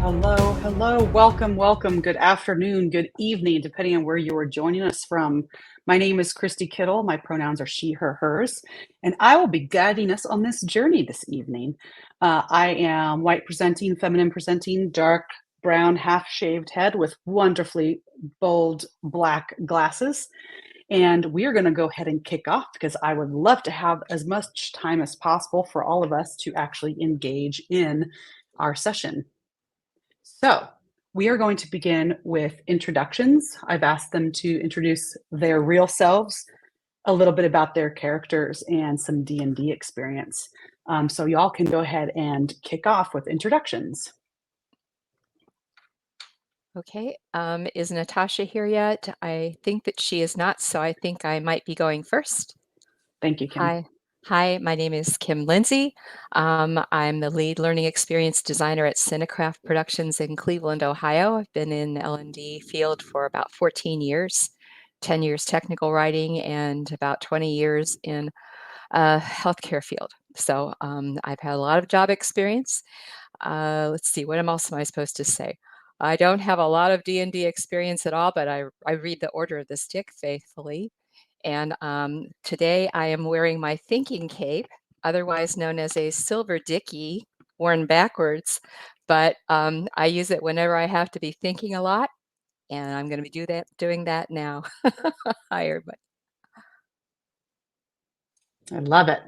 Hello, hello, welcome, welcome. Good afternoon, good evening, depending on where you are joining us from. My name is Christie Kittle. My pronouns are she, her, hers, and I will be guiding us on this journey this evening. I am white presenting, feminine presenting, dark brown, half shaved head with wonderfully bold black glasses. And we are going to go ahead and kick off because I would love to have as much time as possible for all of us to actually engage in our session. So we are going to begin with introductions. I've asked them to introduce their real selves, a little bit about their characters, and some D&D experience. So y'all can go ahead and kick off with introductions. Okay, is Natasha here yet? I think that she is not, so I think I might be going first. Thank you, Kim. Hi, my name is Kim Lindsay. I'm the lead learning experience designer at Cinecraft Productions in Cleveland, Ohio. I've been in the L&D field for about 14 years, 10 years technical writing, and about 20 years in healthcare field. So I've had a lot of job experience. Let's see, what else am I supposed to say? I don't have a lot of D&D experience at all, but I read the Order of the Stick faithfully. And today I am wearing my thinking cape, otherwise known as a silver dicky, worn backwards. But I use it whenever I have to be thinking a lot, and I'm going to be doing that now. Hi, everybody. I love it.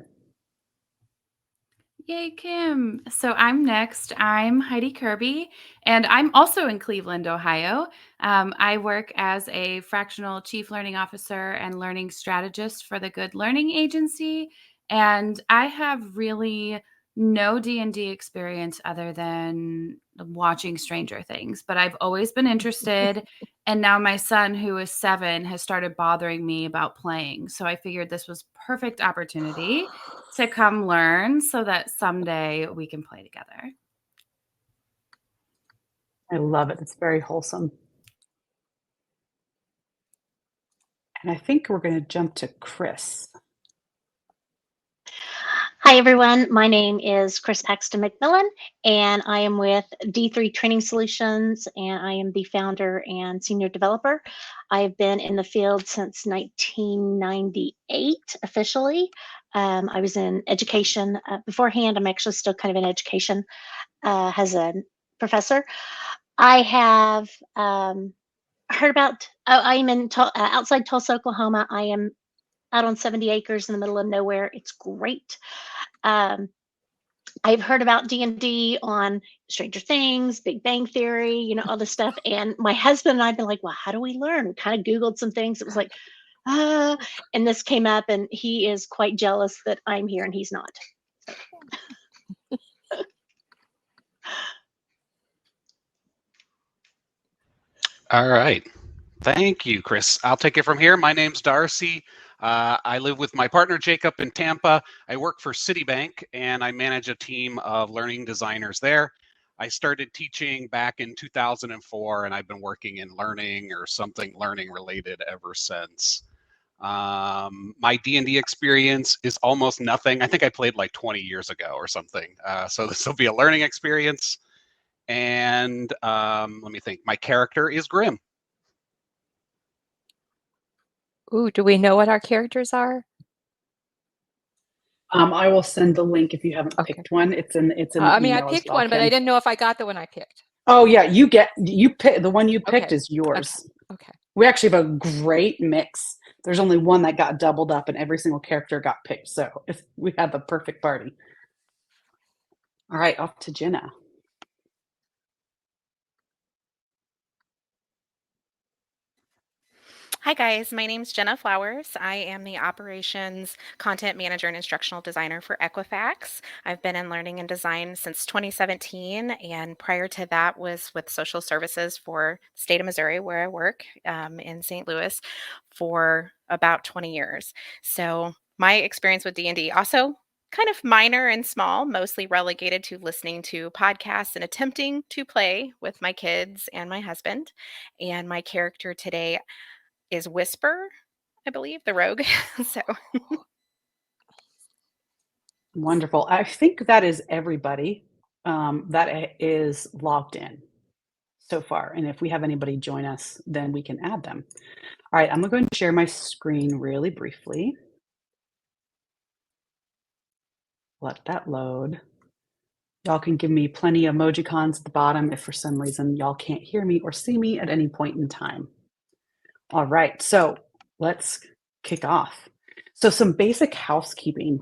Yay, Kim. So I'm next. I'm Heidi Kirby, and I'm also in Cleveland, Ohio. I work as a fractional chief learning officer and learning strategist for the Good Learning Agency. And I have really no D&D experience other than watching Stranger Things, but I've always been interested. And now my son, who is 7, has started bothering me about playing. So I figured this was perfect opportunity to come learn so that someday we can play together. I love it. It's very wholesome. And I think we're going to jump to Chris. Hi, everyone. My name is Chris Paxton McMillan, and I am with D3 Training Solutions, and I am the founder and senior developer. I've been in the field since 1998 officially. I was in education beforehand. I'm actually still kind of in education as a professor. I have heard about, I'm in outside Tulsa, Oklahoma. I am out on 70 acres in the middle of nowhere. It's great. I've heard about D&D on Stranger Things, Big Bang Theory, all this stuff. And my husband and I have been like, well, how do we learn? We kind of Googled some things. It was like, and this came up, and he is quite jealous that I'm here and he's not. All right. Thank you, Chris. I'll take it from here. My name's Darcy. I live with my partner, Jacob, in Tampa. I work for Citibank, and I manage a team of learning designers there. I started teaching back in 2004, and I've been working in learning or something learning related ever since. My D&D experience is almost nothing. I think I played like 20 years ago or something. So this will be a learning experience. And let me think. My character is Grim. Ooh, do we know what our characters are? I will send the link if you haven't picked one. It's in the I email picked as well, one, but Kim. I didn't know if I got the one I picked. Oh yeah, you pick the one you picked is yours. Okay. We actually have a great mix. There's only one that got doubled up, and every single character got picked. So if we have a perfect party. All right, off to Jenna. Hi guys, my name is Jenna Flowers. I am the operations content manager and instructional designer for Equifax. I've been in learning and design since 2017, and prior to that was with social services for the state of Missouri, where I work in St. Louis for about 20 years. So my experience with D&D also kind of minor and small, mostly relegated to listening to podcasts and attempting to play with my kids and my husband. And my character today is Whisper, I believe, the rogue. So Wonderful. I think that is everybody that is logged in. so far. And if we have anybody join us, then we can add them. All right, I'm going to share my screen really briefly. Let that load. Y'all can give me plenty of emojicons at the bottom if for some reason y'all can't hear me or see me at any point in time. All right, so let's kick off. So some basic housekeeping.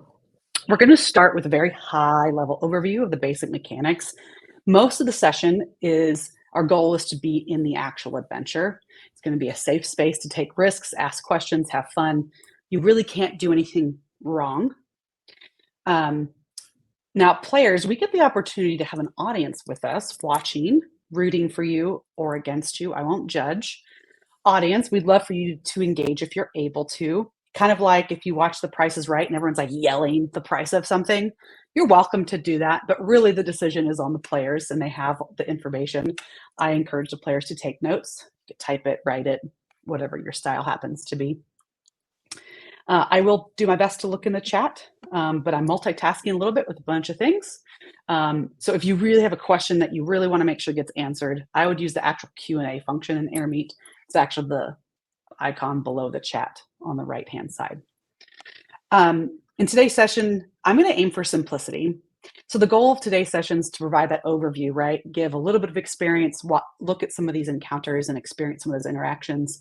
We're going to start with a very high level overview of the basic mechanics. Most of the session is, our goal is to be in the actual adventure. It's going to be a safe space to take risks, ask questions, have fun. You really can't do anything wrong. Now, players, we get the opportunity to have an audience with us watching, rooting for you or against you. I won't judge. Audience, we'd love for you to engage if you're able to. Kind of like if you watch The Price is Right and everyone's like yelling the price of something, you're welcome to do that. But really the decision is on the players and they have the information. I encourage the players to take notes, type it, write it, whatever your style happens to be. I will do my best to look in the chat, but I'm multitasking a little bit with a bunch of things. So if you really have a question that you really want to make sure gets answered, I would use the actual Q&A function in AirMeet. It's actually the icon below the chat on the right-hand side. In today's session, I'm going to aim for simplicity. So the goal of today's session is to provide that overview, right? Give a little bit of experience, look at some of these encounters and experience some of those interactions.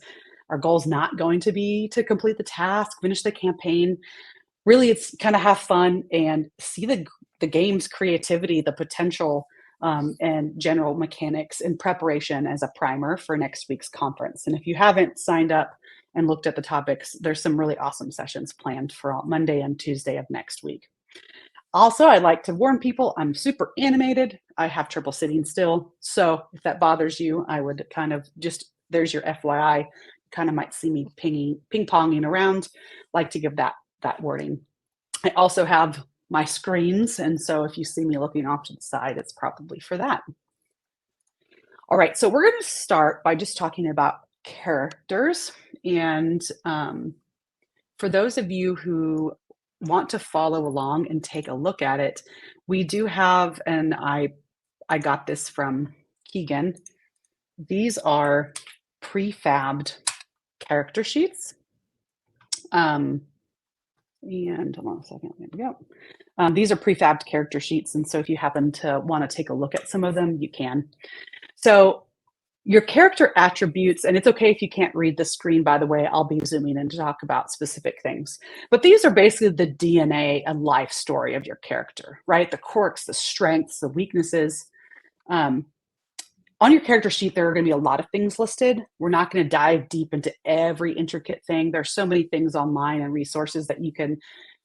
Our goal is not going to be to complete the task, finish the campaign. Really, it's kind of have fun and see the game's creativity, the potential, and general mechanics in preparation as a primer for next week's conference. And if you haven't signed up and looked at the topics, there's some really awesome sessions planned for Monday and Tuesday of next week. Also, I'd like to warn people, I'm super animated. I have trouble sitting still. So if that bothers you, I would kind of just, there's your FYI, kind of might see me ping-ponging around, like to give that wording. I also have my screens, and so if you see me looking off to the side, it's probably for that. All right, so we're going to start by just talking about characters. And for those of you who want to follow along and take a look at it, we do have, and I got this from Keegan, these are prefabbed character sheets. And hold on a second, there we go. These are prefabbed character sheets, and so if you happen to want to take a look at some of them, you can. So your character attributes, and it's okay if you can't read the screen, by the way, I'll be zooming in to talk about specific things. But these are basically the DNA and life story of your character, right? The quirks, the strengths, the weaknesses. On your character sheet, there are going to be a lot of things listed. We're not going to dive deep into every intricate thing. There's so many things online and resources that you can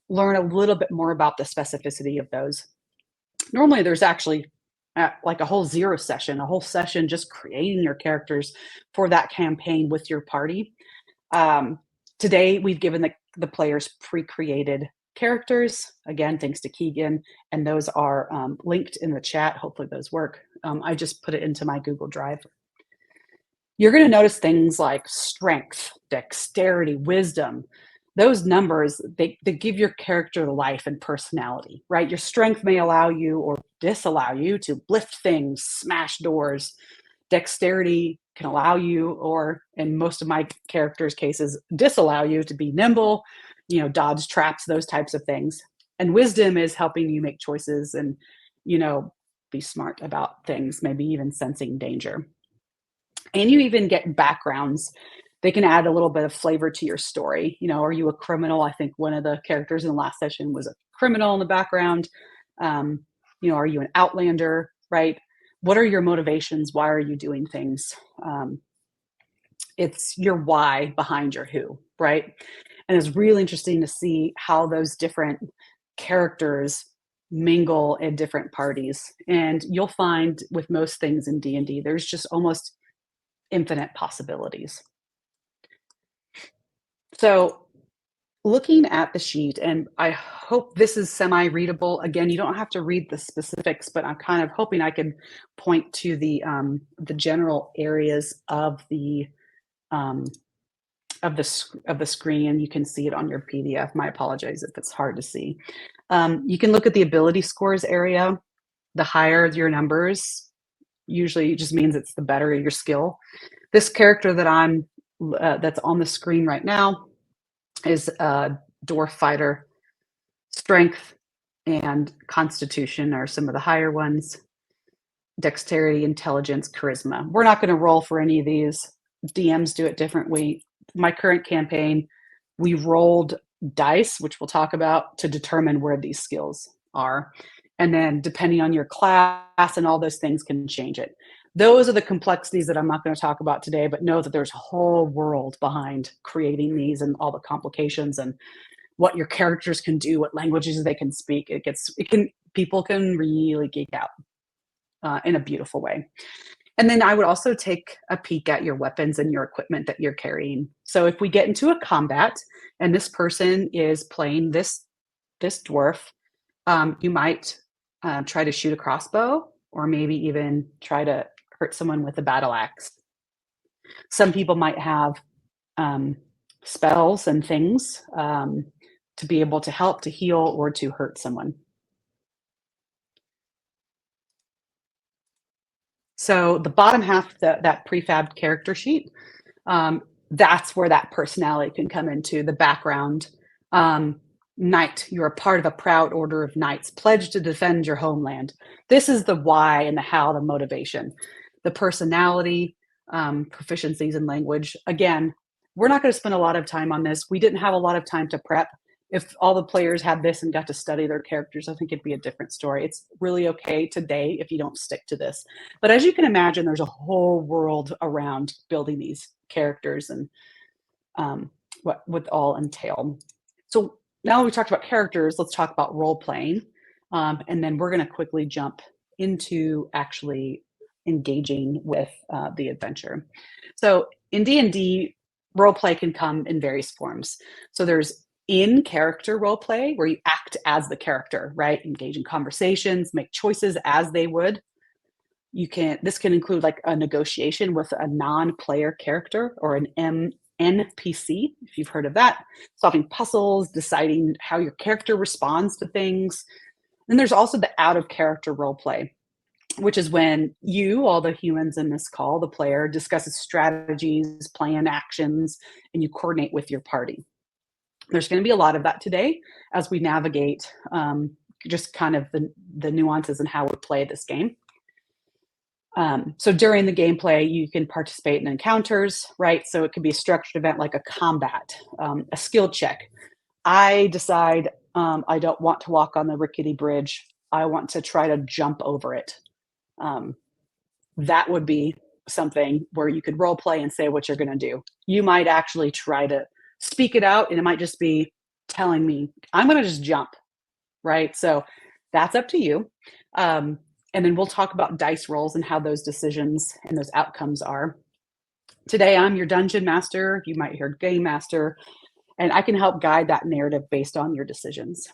learn a little bit more about the specificity of those. Normally, there's actually like a whole zero session, a whole session just creating your characters for that campaign with your party. Today, we've given the players pre-created characters, again, thanks to Keegan, and those are linked in the chat. Hopefully those work. I just put it into my Google Drive. You're going to notice things like strength, dexterity, wisdom. Those numbers, they give your character life and personality, right? Your strength may allow you or disallow you to lift things, smash doors. Dexterity can allow you, or in most of my characters' cases, disallow you to be nimble, dodge traps, those types of things. And wisdom is helping you make choices and, be smart about things, maybe even sensing danger. And you even get backgrounds. They can add a little bit of flavor to your story. Are you a criminal? I think one of the characters in the last session was a criminal in the background. Are you an outlander, right? What are your motivations? Why are you doing things? It's your why behind your who, right? And it's really interesting to see how those different characters mingle at different parties. And you'll find with most things in D&D, there's just almost infinite possibilities. So looking at the sheet, and I hope this is semi-readable. Again, you don't have to read the specifics, but I'm kind of hoping I can point to the general areas of the screen, and you can see it on your PDF. My apologies if it's hard to see. You can look at the ability scores area. The higher your numbers, usually just means it's the better your skill. This character that I'm that's on the screen right now is a dwarf fighter. Strength and constitution are some of the higher ones. Dexterity, intelligence, charisma. We're not going to roll for any of these. DMs do it differently. My current campaign, we rolled dice, which we'll talk about, to determine where these skills are. And then depending on your class and all those things can change it. Those are the complexities that I'm not going to talk about today, but know that there's a whole world behind creating these and all the complications and what your characters can do, what languages they can speak. People can really geek out in a beautiful way. And then I would also take a peek at your weapons and your equipment that you're carrying. So if we get into a combat and this person is playing this dwarf, you might try to shoot a crossbow or maybe even try to hurt someone with a battle axe. Some people might have spells and things to be able to help, to heal, or to hurt someone. So the bottom half, that prefabbed character sheet, that's where that personality can come into the background. Knight, you're a part of a proud order of knights, pledged to defend your homeland. This is the why and the how, the motivation. The personality, proficiencies in language. Again, we're not going to spend a lot of time on this. We didn't have a lot of time to prep. If all the players had this and got to study their characters, I think it'd be a different story. It's really okay today if you don't stick to this. But as you can imagine, there's a whole world around building these characters and what would all entail. So now we talked about characters, let's talk about role playing. And then we're going to quickly jump into actually engaging with the adventure. So in D&D, role play can come in various forms. So there's in-character role play where you act as the character, right? Engage in conversations, make choices as they would. This can include like a negotiation with a non-player character or an NPC, if you've heard of that, solving puzzles, deciding how your character responds to things. Then there's also the out-of-character role play, which is when you, all the humans in this call, the player, discusses strategies, plan actions, and you coordinate with your party. There's going to be a lot of that today as we navigate just kind of the nuances and how we play this game. So during the gameplay, you can participate in encounters, right? So it could be a structured event like a combat, a skill check. I decide I don't want to walk on the rickety bridge. I want to try to jump over it. That would be something where you could role play and say what you're going to do. You might actually try to speak it out, and it might just be telling me, I'm going to just jump, right? So that's up to you. And then we'll talk about dice rolls and how those decisions and those outcomes are. Today, I'm your dungeon master. You might hear game master, and I can help guide that narrative based on your decisions.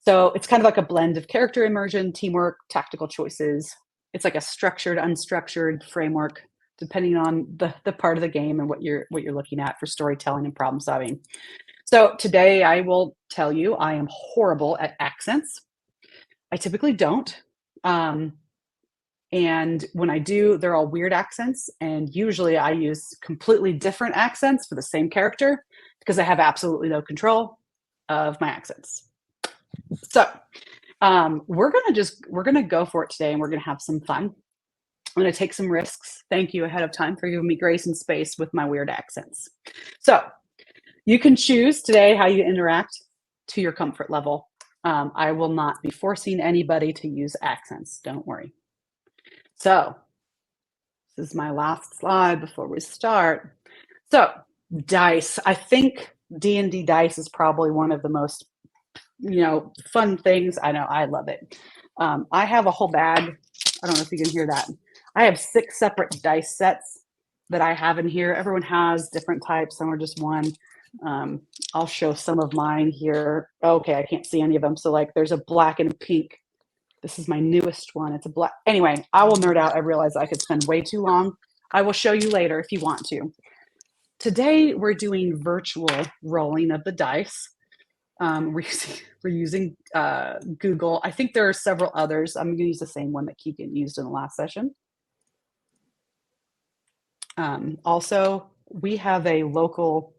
So it's kind of like a blend of character immersion, teamwork, tactical choices. It's like a structured, unstructured framework, depending on the part of the game and what you're looking at for storytelling and problem solving. So today I will tell you I am horrible at accents. I typically don't. And when I do, they're all weird accents. And usually I use completely different accents for the same character because I have absolutely no control of my accents. So we're gonna go for it today, and we're gonna have some fun. I'm going to take some risks. Thank you ahead of time for giving me grace and space with my weird accents. So you can choose today how you interact to your comfort level. I will not be forcing anybody to use accents. Don't worry. So this is my last slide before we start. So dice. I think D&D dice is probably one of the most, fun things. I know, I love it. I have a whole bag. I don't know if you can hear that. I have 6 separate dice sets that I have in here. Everyone has different types. Some are just one. I'll show some of mine here. Okay, I can't see any of them. So like there's a black and a pink. This is my newest one. It's a black. Anyway, I will nerd out. I realize I could spend way too long. I will show you later if you want to. Today, we're doing virtual rolling of the dice. We're using Google. I think there are several others. I'm going to use the same one that Keegan used in the last session. Also, we have a local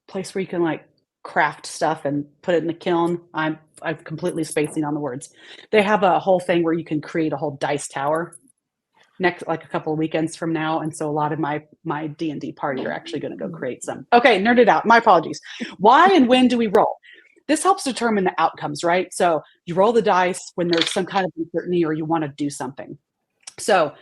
place where you can like craft stuff and put it in the kiln. I'm completely spacing on the words. They have a whole thing where you can create a whole dice tower next, like a couple of weekends from now. And so a lot of my D&D party are actually going to go create some. Okay, nerded out. My apologies. Why and when do we roll? This helps determine the outcomes, right? So you roll the dice when there's some kind of uncertainty or you want to do something. So,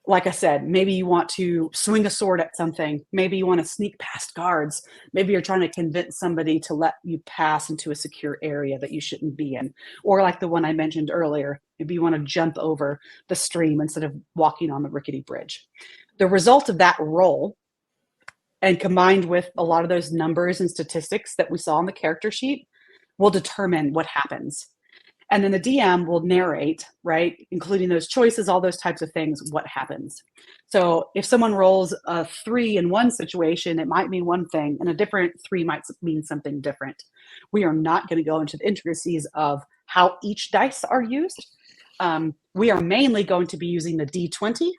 like I said, maybe you want to swing a sword at something. Maybe you want to sneak past guards. Maybe you're trying to convince somebody to let you pass into a secure area that you shouldn't be in. Or like the one I mentioned earlier, maybe you want to jump over the stream instead of walking on the rickety bridge. The result of that roll, and combined with a lot of those numbers and statistics that we saw on the character sheet, will determine what happens. And then the DM will narrate, right, including those choices, all those types of things, what happens. So if someone rolls a 3 in one situation, it might mean one thing, and a different 3 might mean something different. We are not going to go into the intricacies of how each dice are used. We are mainly going to be using the D20.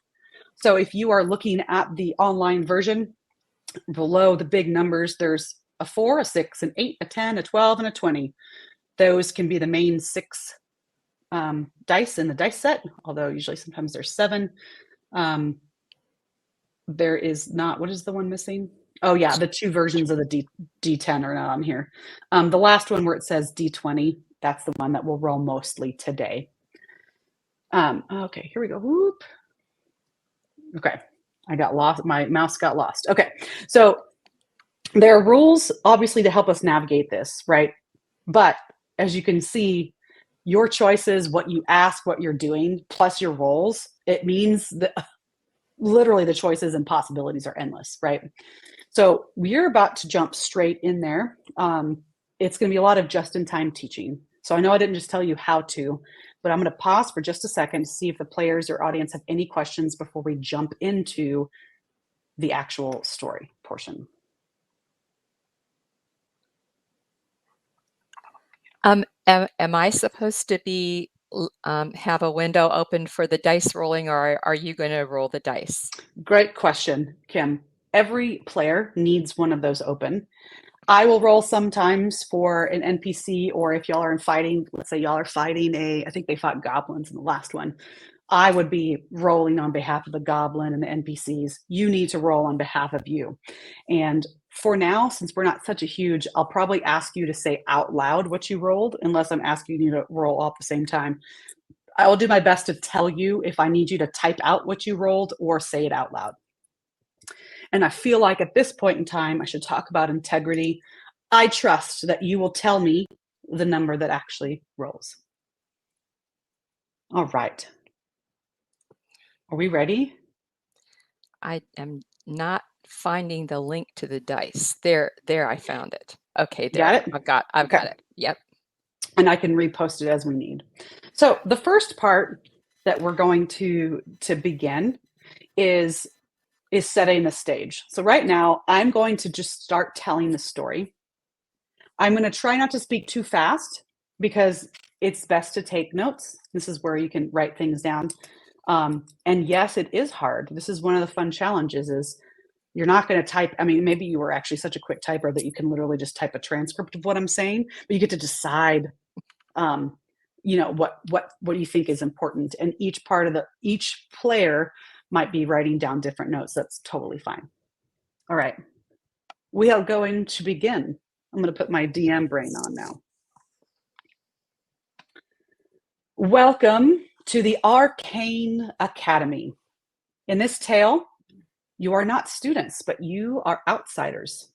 So if you are looking at the online version, below the big numbers, there's a 4, a 6, an 8, a 10, a 12, and a 20. Those can be the main 6 dice in the dice set, although usually sometimes there's 7. There is not, what is the one missing? Oh yeah, the 2 versions of the D10 are not on here. The last one where it says D20, that's the one that we'll roll mostly today. Okay, here we go. Whoop. Okay, I got lost. My mouse got lost. Okay, so there are rules, obviously, to help us navigate this, right? But as you can see, your choices, what you ask, what you're doing, plus your roles, it means that literally the choices and possibilities are endless, right? So we're about to jump straight in there. It's going to be a lot of just-in-time teaching. So I know I didn't just tell you how to, but I'm going to pause for just a second to see if the players or audience have any questions before we jump into the actual story portion. Am I supposed to be have a window open for the dice rolling, or are you going to roll the dice? Great question, Kim. Every player needs one of those open. I will roll sometimes for an NPC, or if y'all are fighting, let's say y'all are fighting I think they fought goblins in the last one. I would be rolling on behalf of the goblin and the NPCs. You need to roll on behalf of you. And for now, since we're not such a huge, I'll probably ask you to say out loud what you rolled, unless I'm asking you to roll all at the same time. I will do my best to tell you if I need you to type out what you rolled or say it out loud. And I feel like at this point in time, I should talk about integrity. I trust that you will tell me the number that actually rolls. All right. Are we ready? I am not finding the link to the dice. There, I found it. Okay, there. Got it? I've got it. Yep. And I can repost it as we need. So the first part that we're going to begin is setting the stage. So right now, I'm going to just start telling the story. I'm going to try not to speak too fast because it's best to take notes. This is where you can write things down. And yes, it is hard. This is one of the fun challenges is you're not going to type. I mean, maybe you were actually such a quick typer that you can literally just type a transcript of what I'm saying, but you get to decide, what do you think is important? And each player might be writing down different notes. That's totally fine. All right. We are going to begin. I'm going to put my DM brain on now. Welcome to the Arcane Academy. In this tale, you are not students, but you are outsiders.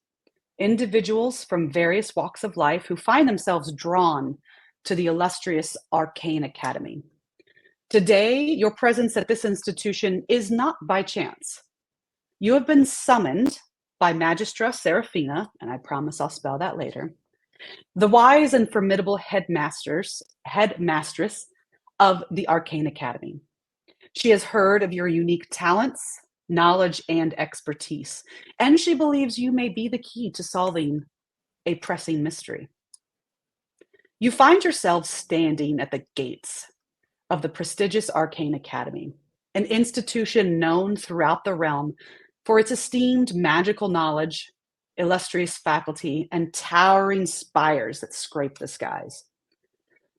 Individuals from various walks of life who find themselves drawn to the illustrious Arcane Academy. Today, your presence at this institution is not by chance. You have been summoned by Magistra Seraphina, and I promise I'll spell that later, the wise and formidable headmistress of the Arcane Academy. She has heard of your unique talents, knowledge, and expertise, and she believes you may be the key to solving a pressing mystery. You find yourself standing at the gates of the prestigious Arcane Academy, an institution known throughout the realm for its esteemed magical knowledge, illustrious faculty, and towering spires that scrape the skies.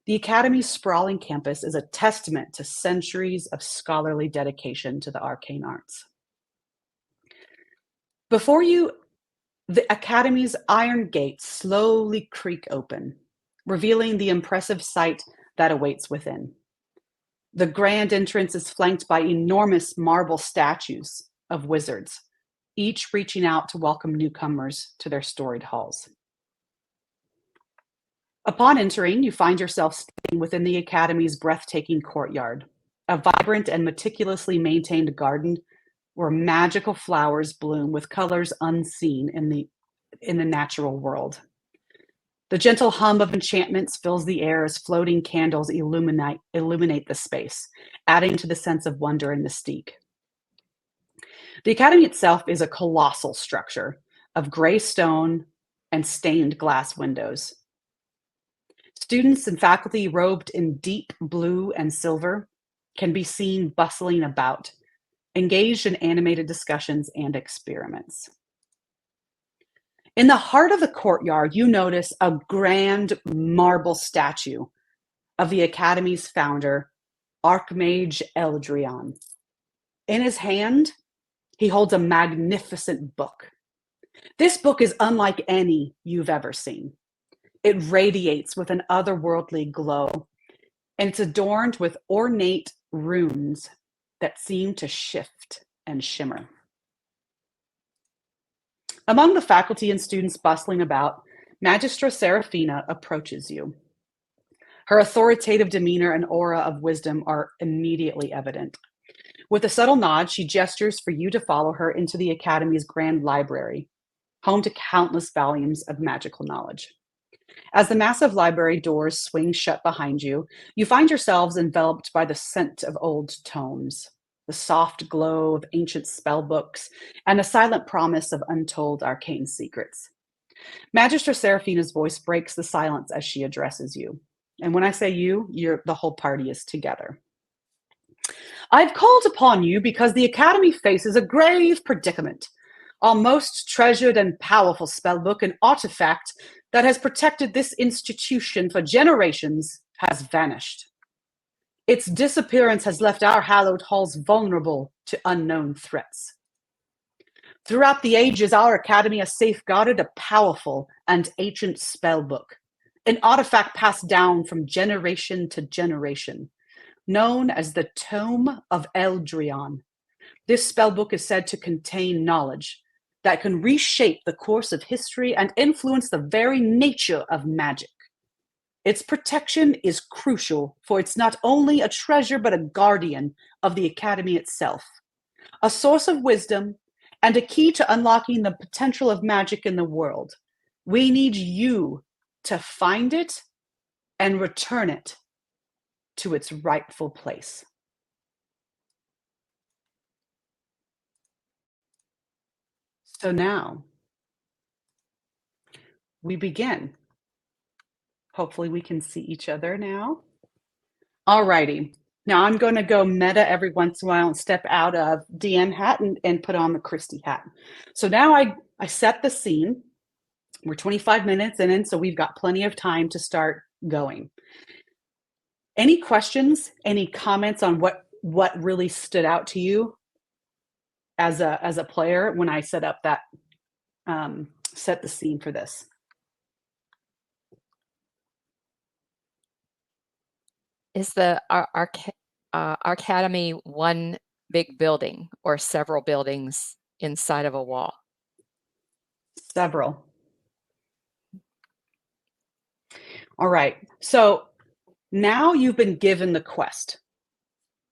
The Academy's sprawling campus is a testament to centuries of scholarly dedication to the arcane arts. Before you, the Academy's iron gates slowly creak open, revealing the impressive sight that awaits within. The grand entrance is flanked by enormous marble statues of wizards, each reaching out to welcome newcomers to their storied halls. Upon entering, you find yourself standing within the Academy's breathtaking courtyard, a vibrant and meticulously maintained garden where magical flowers bloom with colors unseen in the natural world. The gentle hum of enchantments fills the air as floating candles illuminate the space, adding to the sense of wonder and mystique. The Academy itself is a colossal structure of gray stone and stained glass windows. Students and faculty robed in deep blue and silver can be seen bustling about, engaged in animated discussions and experiments. In the heart of the courtyard, you notice a grand marble statue of the Academy's founder, Archmage Eldrion. In his hand, he holds a magnificent book. This book is unlike any you've ever seen. It radiates with an otherworldly glow, and it's adorned with ornate runes that seem to shift and shimmer. Among the faculty and students bustling about, Magistra Serafina approaches you. Her authoritative demeanor and aura of wisdom are immediately evident. With a subtle nod, she gestures for you to follow her into the Academy's grand library, home to countless volumes of magical knowledge. As the massive library doors swing shut behind you, you find yourselves enveloped by the scent of old tomes, the soft glow of ancient spell books, and the silent promise of untold arcane secrets. Magistra Serafina's voice breaks the silence as she addresses you. And when I say you, the whole party is together. I've called upon you because the Academy faces a grave predicament. Our most treasured and powerful spellbook, an artifact that has protected this institution for generations, has vanished. Its disappearance has left our hallowed halls vulnerable to unknown threats. Throughout the ages, our Academy has safeguarded a powerful and ancient spellbook, an artifact passed down from generation to generation, known as the Tome of Eldrion. This spellbook is said to contain knowledge that can reshape the course of history and influence the very nature of magic. Its protection is crucial, for it's not only a treasure but a guardian of the Academy itself, a source of wisdom, and a key to unlocking the potential of magic in the world. We need you to find it and return it to its rightful place. So now we begin. Hopefully we can see each other now. All righty. Now I'm going to go meta every once in a while and step out of DM hat and put on the Christie hat. So now I set the scene. We're 25 minutes in, so we've got plenty of time to start going. Any questions, any comments on what really stood out to you as a player when I set up that set the scene for this? Is the Academy one big building or several buildings inside of a wall? Several. All right. So now you've been given the quest.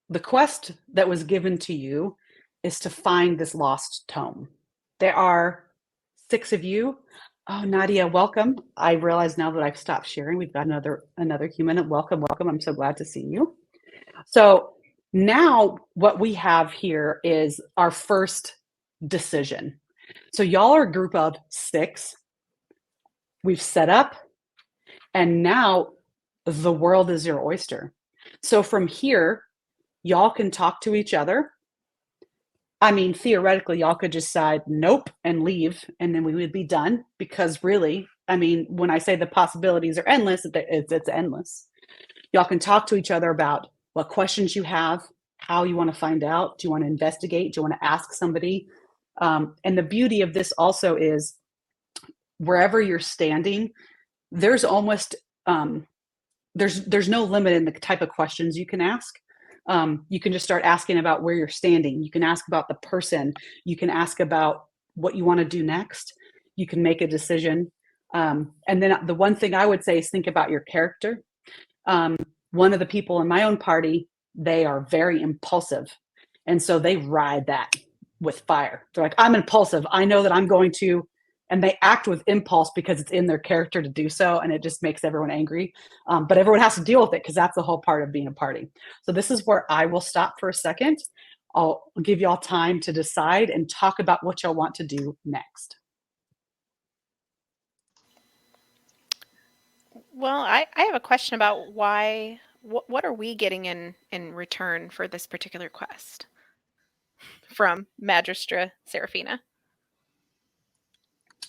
The quest that was given to you is to find this lost tome. There are 6 of you. Oh, Nadia, welcome. I realize now that I've stopped sharing, we've got another human. Welcome. I'm so glad to see you. So now what we have here is our first decision. So y'all are a group of 6. We've set up, and now the world is your oyster. So from here, y'all can talk to each other. I mean, theoretically, y'all could just decide nope and leave, and then we would be done. Because really, I mean, when I say the possibilities are endless, it's endless. Y'all can talk to each other about what questions you have, how you want to find out. Do you want to investigate? Do you want to ask somebody? And the beauty of this also is wherever you're standing, there's almost there's no limit in the type of questions you can ask. You can just start asking about where you're standing. You can ask about the person. You can ask about what you want to do next. You can make a decision. And then the one thing I would say is think about your character. One of the people in my own party, they are very impulsive. And so they ride that with fire. They're like, I'm impulsive. I know that I'm going to, and they act with impulse because it's in their character to do so. And it just makes everyone angry. But everyone has to deal with it because that's the whole part of being a party. So this is where I will stop for a second. I'll give y'all time to decide and talk about what y'all want to do next. Well, I have a question about why, what are we getting in return for this particular quest from Magistra Serafina?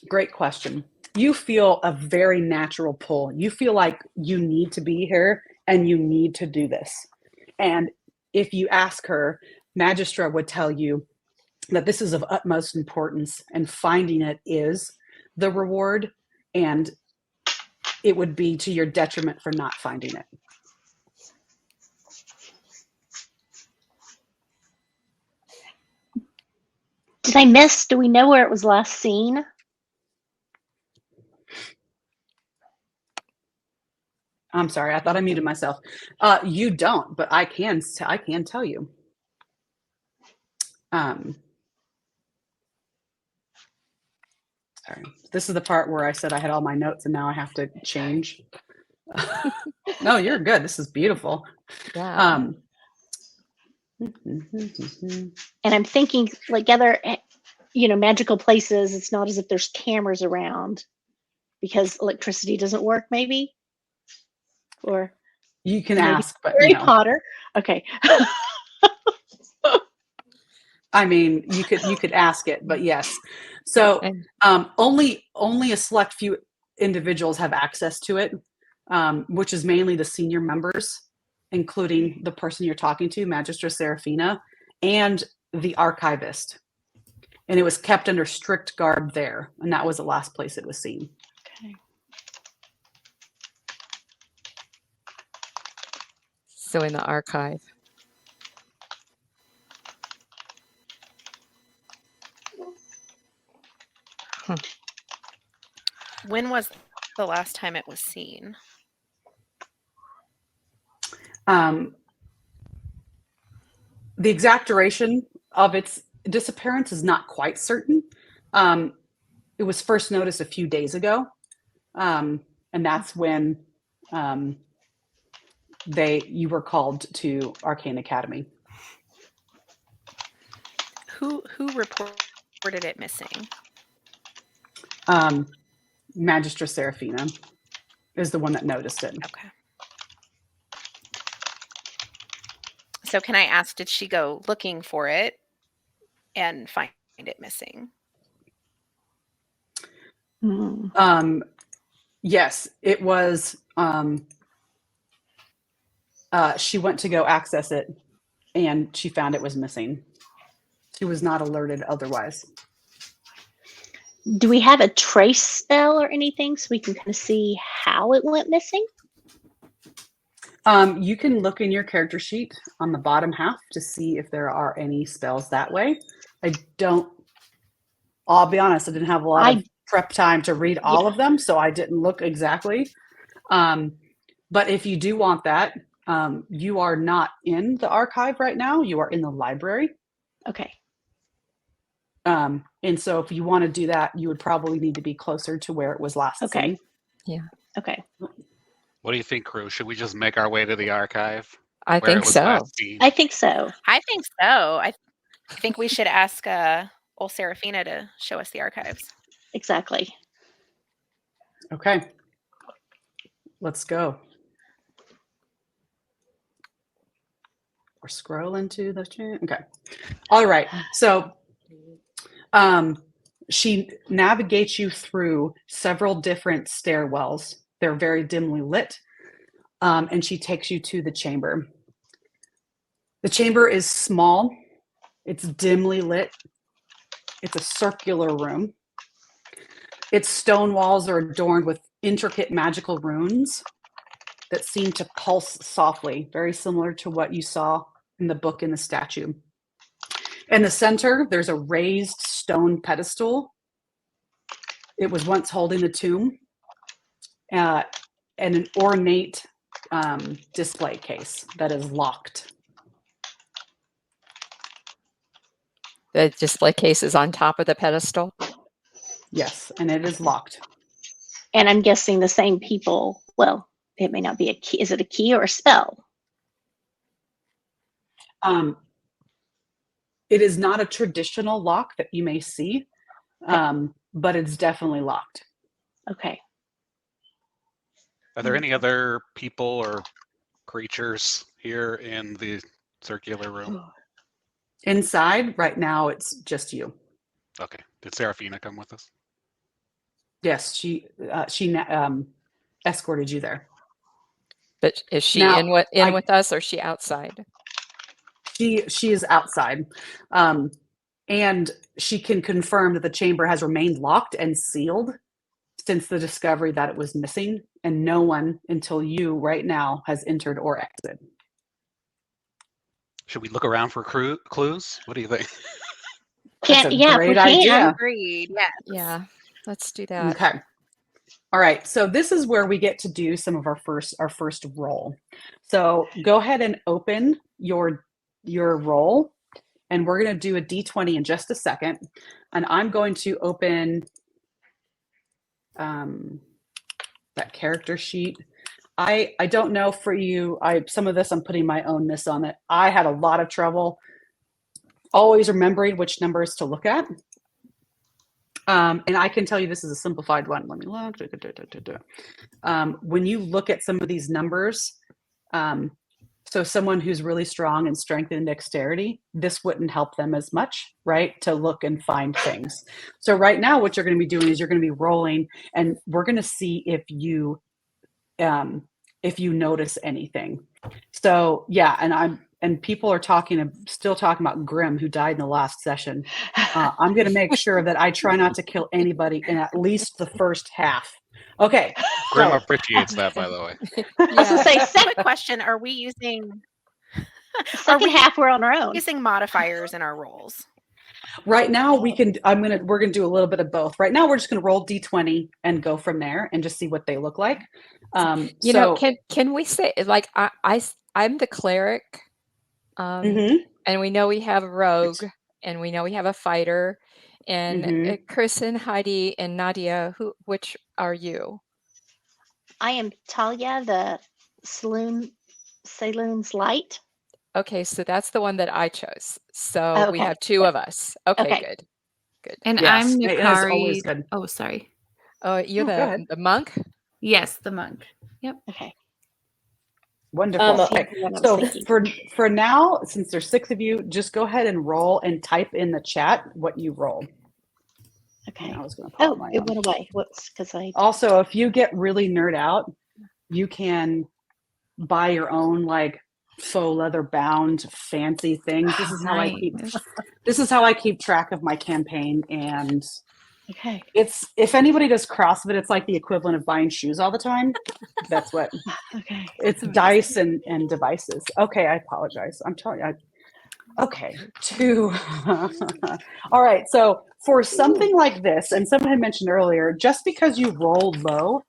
Great question. You feel a very natural pull. You feel like you need to be here and you need to do this. And if you ask her, Magistra would tell you that this is of utmost importance and finding it is the reward, and it would be to your detriment for not finding it. Did I miss? Do we know where it was last seen? I'm sorry, I thought I muted myself. You don't, but I can tell you. Sorry, this is the part where I said I had all my notes and now I have to change. No, you're good. This is beautiful. Yeah. And I'm thinking, like other, magical places, it's not as if there's cameras around because electricity doesn't work, maybe? Or you can maybe ask, but Harry Potter. Okay. I mean, you could ask it, but yes. So only a select few individuals have access to it, which is mainly the senior members, including the person you're talking to, Magistra Serafina, and the archivist. And it was kept under strict guard there, and that was the last place it was seen. Okay. So in the archive. When was the last time it was seen? The exact duration of its disappearance is not quite certain. It was first noticed a few days ago, and that's when you were called to Arcane Academy. Who reported it missing? Magistra Serafina is the one that noticed it. Okay. So can I ask, did she go looking for it and find it missing? Yes, it was. She went to go access it, and she found it was missing. She was not alerted otherwise. Do we have a trace spell or anything so we can kind of see how it went missing? You can look in your character sheet on the bottom half to see if there are any spells that way. I'll be honest, I didn't have a lot of prep time to read all of them, so I didn't look exactly. But if you do want that, you are not in the archive right now. You are in the library. Okay. And so if you want to do that, you would probably need to be closer to where it was last seen. Yeah. Okay. What do you think, crew? Should we just make our way to the archive? I think so. I think so. I think so. I think we should ask old Serafina to show us the archives. Exactly. Okay. Let's go. or scroll into the chat. Okay. All right. So she navigates you through several different stairwells. They're very dimly lit. And she takes you to the chamber. The chamber is small. It's dimly lit. It's a circular room. Its stone walls are adorned with intricate magical runes that seem to pulse softly, very similar to what you saw in the book in the statue. In the center, there's a raised stone pedestal. It was once holding the tomb, and an ornate display case that is locked. The display case is on top of the pedestal. Yes, and it is locked. And I'm guessing the same people, well, it may not be a key. Is it a key or a spell? It is not a traditional lock that you may see, but it's definitely locked. Okay. Are there any other people or creatures here in the circular room? Inside, right now, it's just you. Okay. Did Seraphina come with us? Yes, she escorted you there. But is she Now, in with us, or is she outside? She is outside, and she can confirm that the chamber has remained locked and sealed since the discovery that it was missing, and no one until you right now has entered or exited. Should we look around for clues? What do you think? That's a Yeah, if we great can. idea. Agreed. Yes. Yeah, let's do that. Okay. All right. So this is where we get to do some of our first roll. So go ahead and open your roll, and we're going to do a D20 in just a second. And I'm going to open that character sheet. I don't know for you. Some of this I'm putting my own miss on it. I had a lot of trouble always remembering which numbers to look at. And I can tell you this is a simplified one. Let me look. When you look at some of these numbers, so someone who's really strong in strength and dexterity, this wouldn't help them as much, right? To look and find things. So right now, what you're going to be doing is you're going to be rolling, and we're going to see if you notice anything. So yeah, and people are still talking about Grimm, who died in the last session. I'm going to make sure that I try not to kill anybody in at least the first half. Okay. Grim appreciates that, by the way. Quick question: Are we using? Second half, we're on our own. Using modifiers in our rolls? Right now, we're going to do a little bit of both. Right now, we're just going to roll D20 and go from there and just see what they look like. Can we say, like, I'm the cleric, and we know we have a rogue, and we know we have a fighter, and Chris and Heidi and Nadia, which are you? I am Talia, the Saloon's Light. Okay, so that's the one that I chose. So we have two of us. Okay, good. And yes, I'm Nakari. Good. Oh, sorry. Oh, you're the monk? Yes, the monk. Yep. Okay. Wonderful. Okay. So for now, since there's 6 of you, just go ahead and roll and type in the chat what you roll. Okay. I was going to it went away. Whoops, because Also, if you get really nerd out, you can buy your own like faux leather bound fancy things. This is how I keep track of my campaign. And it's, if anybody does CrossFit, it's like the equivalent of buying shoes all the time. That's what. Okay. It's dice and devices. Okay, I apologize. I'm telling you. Okay, 2. All right, so for something like this, and someone had mentioned earlier, just because you rolled low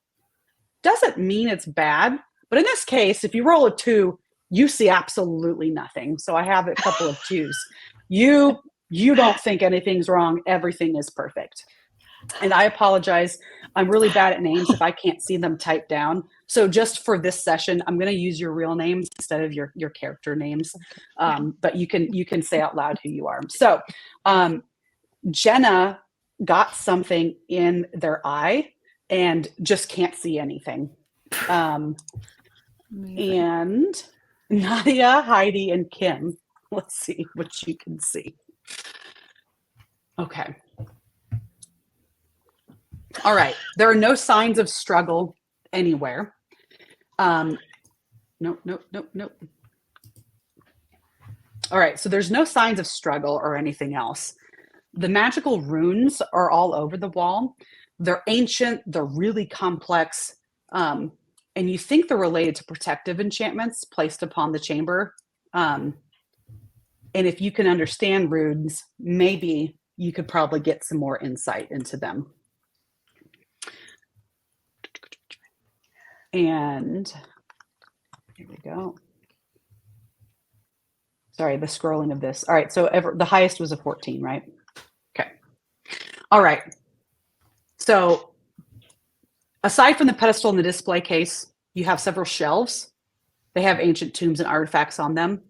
doesn't mean it's bad. But in this case, if you roll a 2, you see absolutely nothing. So I have a couple of 2s. You don't think anything's wrong. Everything is perfect. And I apologize. I'm really bad at names if I can't see them typed down. So just for this session, I'm going to use your real names instead of your character names. But you can say out loud who you are. So Jenna got something in their eye and just can't see anything. And Nadia, Heidi, and Kim. Let's see what you can see. Okay. All right. There are no signs of struggle anywhere. Nope. All right. So there's no signs of struggle or anything else. The magical runes are all over the wall. They're ancient. They're really complex. And you think they're related to protective enchantments placed upon the chamber. And if you can understand runes, maybe you could probably get some more insight into them. And here we go. Sorry, the scrolling of this. All right, so the highest was a 14, right? Okay. All right. So aside from the pedestal and the display case, you have several shelves. They have ancient tombs and artifacts on them,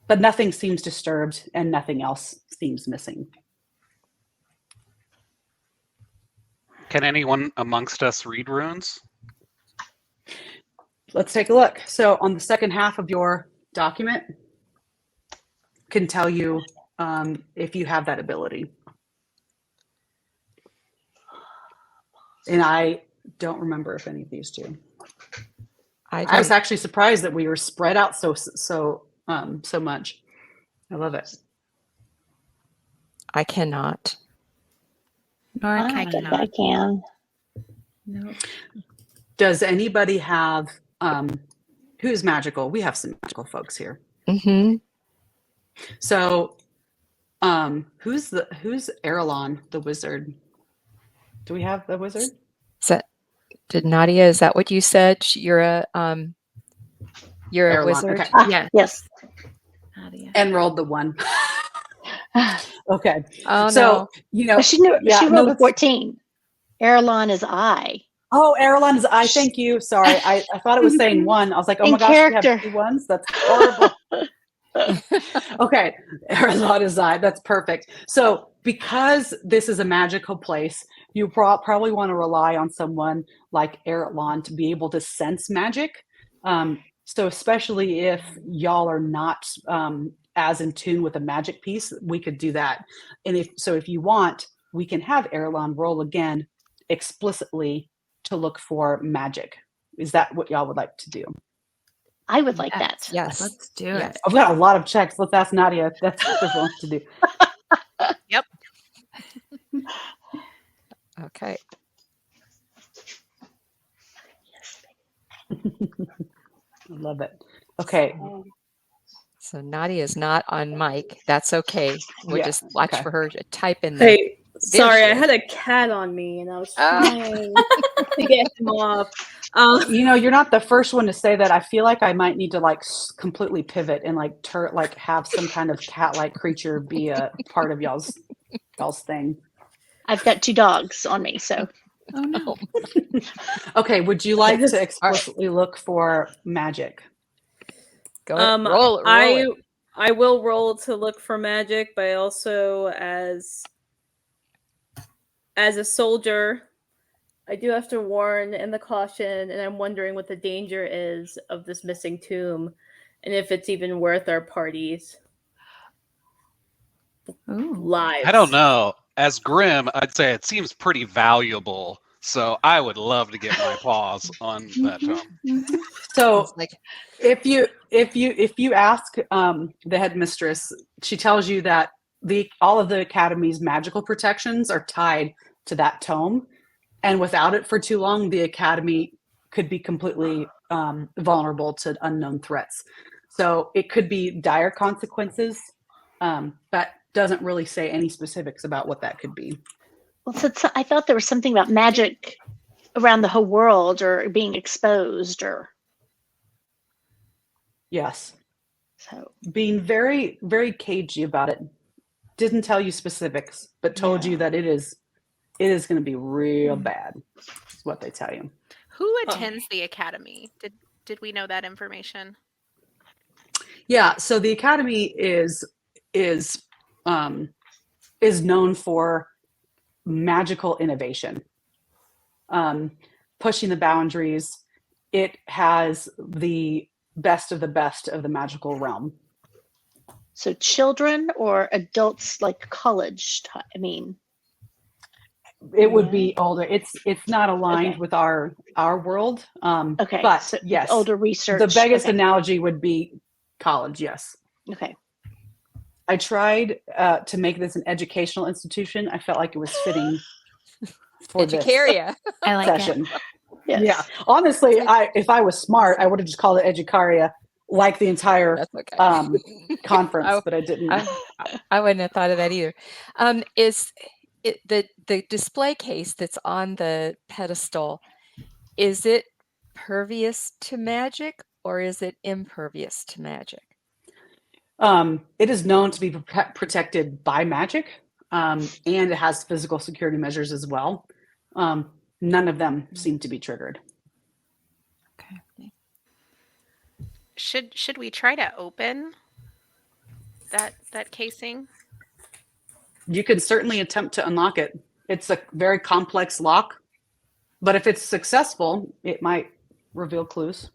but nothing seems disturbed and nothing else seems missing. Can anyone amongst us read runes? Let's take a look. So on the second half of your document, can tell you if you have that ability. And I don't remember if any of these do. I was actually surprised that we were spread out so much. I love it. I cannot. Nor I can think I can. No. Does anybody have who's magical? We have some magical folks here. Mm-hmm. So who's Erelon, the wizard? Do we have the wizard? Nadia, is that what you said? You're a Erelon, wizard? okay. Yes. Yes. Nadia. And rolled the 1. Okay. Oh, so no. you know, But she rolled a that's- 14. Erelon is I. Oh, Erelon is I. Thank you. Sorry, I thought it was saying 1. I was like, oh In my gosh, character. we have 2 1s. That's horrible. Okay, Erelon is I. That's perfect. So because this is a magical place, you probably want to rely on someone like Erelon to be able to sense magic. So especially if y'all are not as in tune with a magic piece, we could do that. And if you want, we can have Erelon roll again explicitly to look for magic. Is that what y'all would like to do? I would like that. Yes. Let's do Yes. it. I've got a lot of checks. Let's ask Nadia if that's what they're willing to do. Yep. Okay. I love it. Okay. So Nadia is not on mic. That's okay. We'll Yeah, just watch okay. for her to type in there. Hey, sorry, she I is. had a cat on me and I was Oh. trying to get him off. You know, you're not the first one to say that. I feel like I might need to like completely pivot and like have some kind of cat-like creature be a part of y'all's thing. I've got 2 dogs on me, so Oh no. Okay, would you like to explicitly look for magic? Go ahead. Roll it. I will roll to look for magic, but also as a soldier, I do have to warn and the caution, and I'm wondering what the danger is of this missing tomb, and if it's even worth our party's lives. I don't know. As Grim, I'd say it seems pretty valuable. So I would love to get my paws on that tome. So It's like, if you ask the headmistress, she tells you that all of the academy's magical protections are tied to that tome, and without it for too long, the academy could be completely vulnerable to unknown threats. So it could be dire consequences, but doesn't really say any specifics about what that could be. well, so I thought there was something about magic around the whole world or being exposed or Yes. so. Being very, very cagey about it. Didn't tell you specifics, but told you that it is going to be real bad. Is what they tell you. Who attends the academy? Did we know that information? Yeah. So the academy is known for magical innovation, pushing the boundaries. It has the best of the magical realm. So children or adults, like college? I mean, it would be older. It's not aligned Okay. with our world. Okay, But so yes, older research. the biggest Okay. analogy would be college. Yes. Okay. I tried to make this an educational institution. I felt like it was fitting for this Educaria. I like session. Yes. Yeah, honestly, if I was smart, I would have just called it Educaria, like the entire That's okay. conference, but I didn't. I wouldn't have thought of that either. Is it the display case that's on the pedestal, is it pervious to magic or is it impervious to magic? It is known to be protected by magic, and it has physical security measures as well. None of them seem to be triggered. Okay. Should we try to open that casing? You can certainly attempt to unlock it. It's a very complex lock, but if it's successful, it might reveal clues.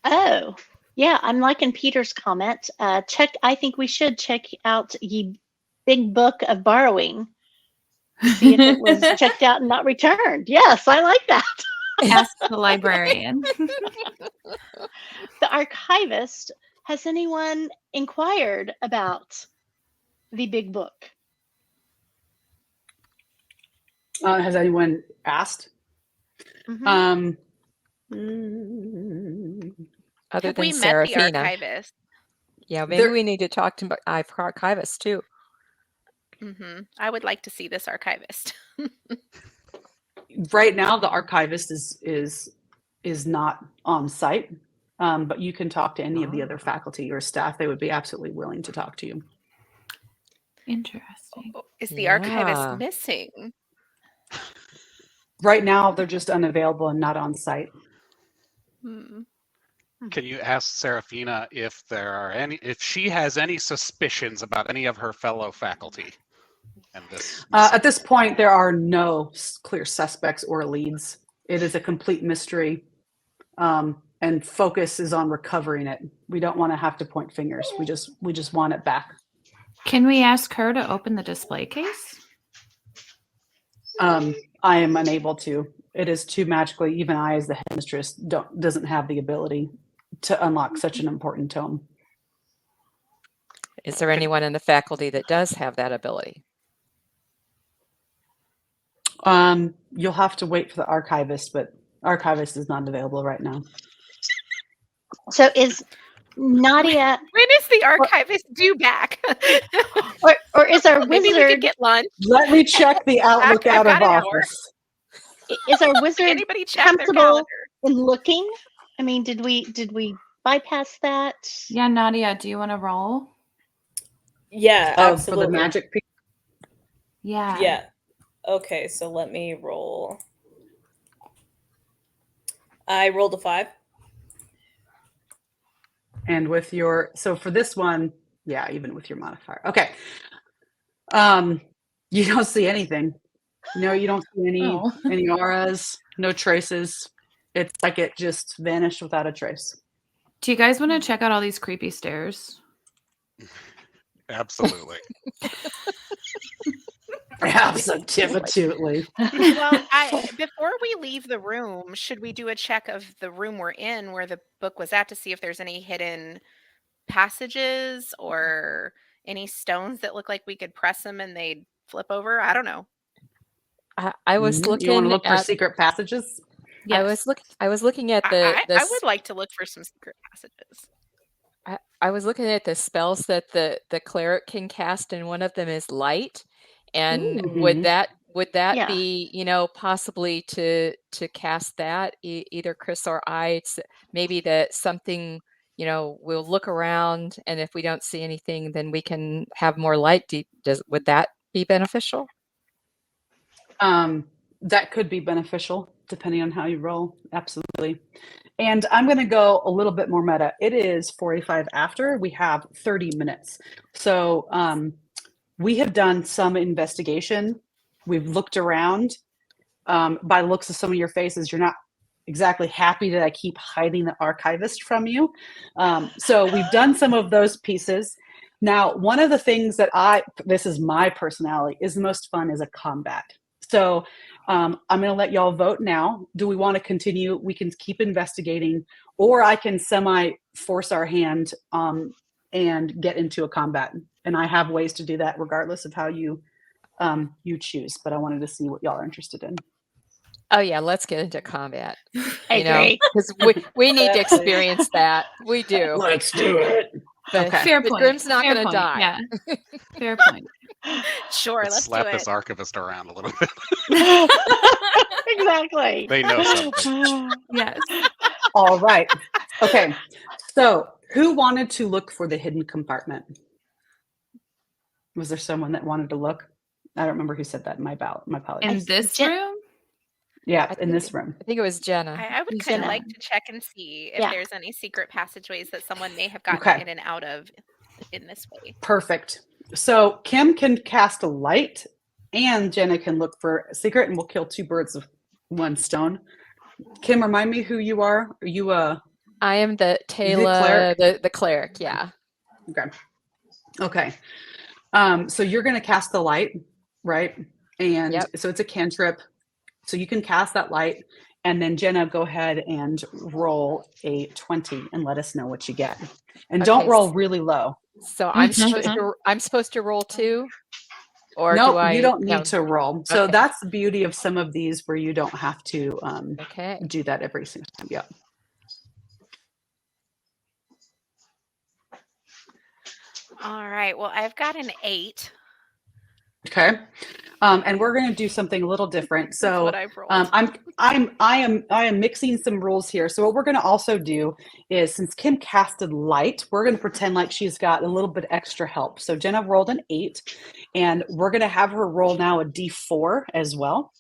Oh, yeah. I'm liking Peter's comment. I think we should check out Ye Big Book of Borrowing. See if it was checked out and not returned. Yes, I like that. Ask the librarian. The archivist, has anyone inquired about the Big Book? Has anyone asked? Mhm. Other Have than we met the Serafina. archivist? Yeah, maybe we need to talk to archivists too. I would like to see this archivist. Right now, the archivist is not on site, but you can talk to any of the other faculty or staff. They would be absolutely willing to talk to you. Interesting. Is the archivist Yeah. missing? Right now, they're just unavailable and not on site. Can you ask Serafina if she has any suspicions about any of her fellow faculty? And this At this point, there are no clear suspects or leads. It is a complete mystery, and focus is on recovering it. We don't want to have to point fingers. We just want it back. Can we ask her to open the display case? I am unable to. It is too magically. Even I, as the headmistress, doesn't have the ability to unlock such an important tome. Is there anyone in the faculty that does have that ability? You'll have to wait for the archivist, but archivist is not available right now. So is Nadia, When is the archivist due back? or is our Maybe we could wizard, get lunch. Let me check the Outlook I've out of got an hour. office. is our wizard Anybody check their comfortable calendar? in looking? I mean, did we bypass that? Yeah, Nadia, do you want to roll? Yeah, Oh, absolutely. for the magic piece. Yeah. Yeah. Okay, so let me roll. I rolled a 5. And with so for this one, yeah, even with your modifier. Okay. You don't see anything. No, you don't see any auras, no traces. It's like it just vanished without a trace. Do you guys want to check out all these creepy stairs? Absolutely. Absolutely. Well, before we leave the room, should we do a check of the room we're in where the book was at to see if there's any hidden passages or any stones that look like we could press them and they'd flip over? I don't know. I was looking. You want to look for at, secret passages? Yes. I was looking at I would like to look for some secret passages. I was looking at the spells that the cleric can cast, and one of them is light. And would that Yeah. be, possibly to cast that either Chris or I? It's maybe that something, we'll look around, and if we don't see anything, then we can have more light. Would that be beneficial? That could be beneficial depending on how you roll. Absolutely. And I'm going to go a little bit more meta. It is 45 after. We have 30 minutes. So we have done some investigation. We've looked around. by the looks of some of your faces, you're not exactly happy that I keep hiding the archivist from you. So we've done some of those pieces. Now, one of the things that this is my personality, is the most fun is a combat. So I'm going to let y'all vote now. Do we want to continue? We can keep investigating, or I can force our hand and get into a combat. And I have ways to do that regardless of how you choose. But I wanted to see what y'all are interested in. Oh yeah, let's get into combat. I agree. Because we need to experience that. We do. Let's do it. But, Okay. Fair but point. Grim's not Fair going to point. die. Yeah. Fair point. Sure, Let's let's slap do this it. archivist around a little bit. Exactly. They know something. Yes. All right. Okay. So who wanted to look for the hidden compartment? Was there someone that wanted to look? I don't remember who said that in my apologies. In this Jen- room? Yeah, in this room. I think it was Jenna. I would kind of Jenna. like to check and see if Yeah. there's any secret passageways that someone may have gotten Okay. in and out of in this way. Perfect. So Kim can cast a light and Jenna can look for a secret, and we'll kill two birds with one stone. Kim, remind me who you are. Are you I am the Taylor, cleric? the cleric, yeah. Okay. So you're going to cast the light, right? And Yep. so it's a cantrip. So you can cast that light, and then Jenna, go ahead and roll a 20 and let us know what you get. And don't Okay, roll really low. So I'm Mhm. supposed to roll 2? Or No, do I? you don't need No. to roll. So Okay. that's the beauty of some of these where you don't have to Okay. do that every single time. Yeah. All right. Well, I've got an 8. Okay. And we're going to do something a little different. That's So what I've rolled. I am mixing some rules here. So what we're going to also do is, since Kim casted light, we're going to pretend like she's got a little bit extra help. So Jenna rolled an 8, and we're going to have her roll now a D4 as well.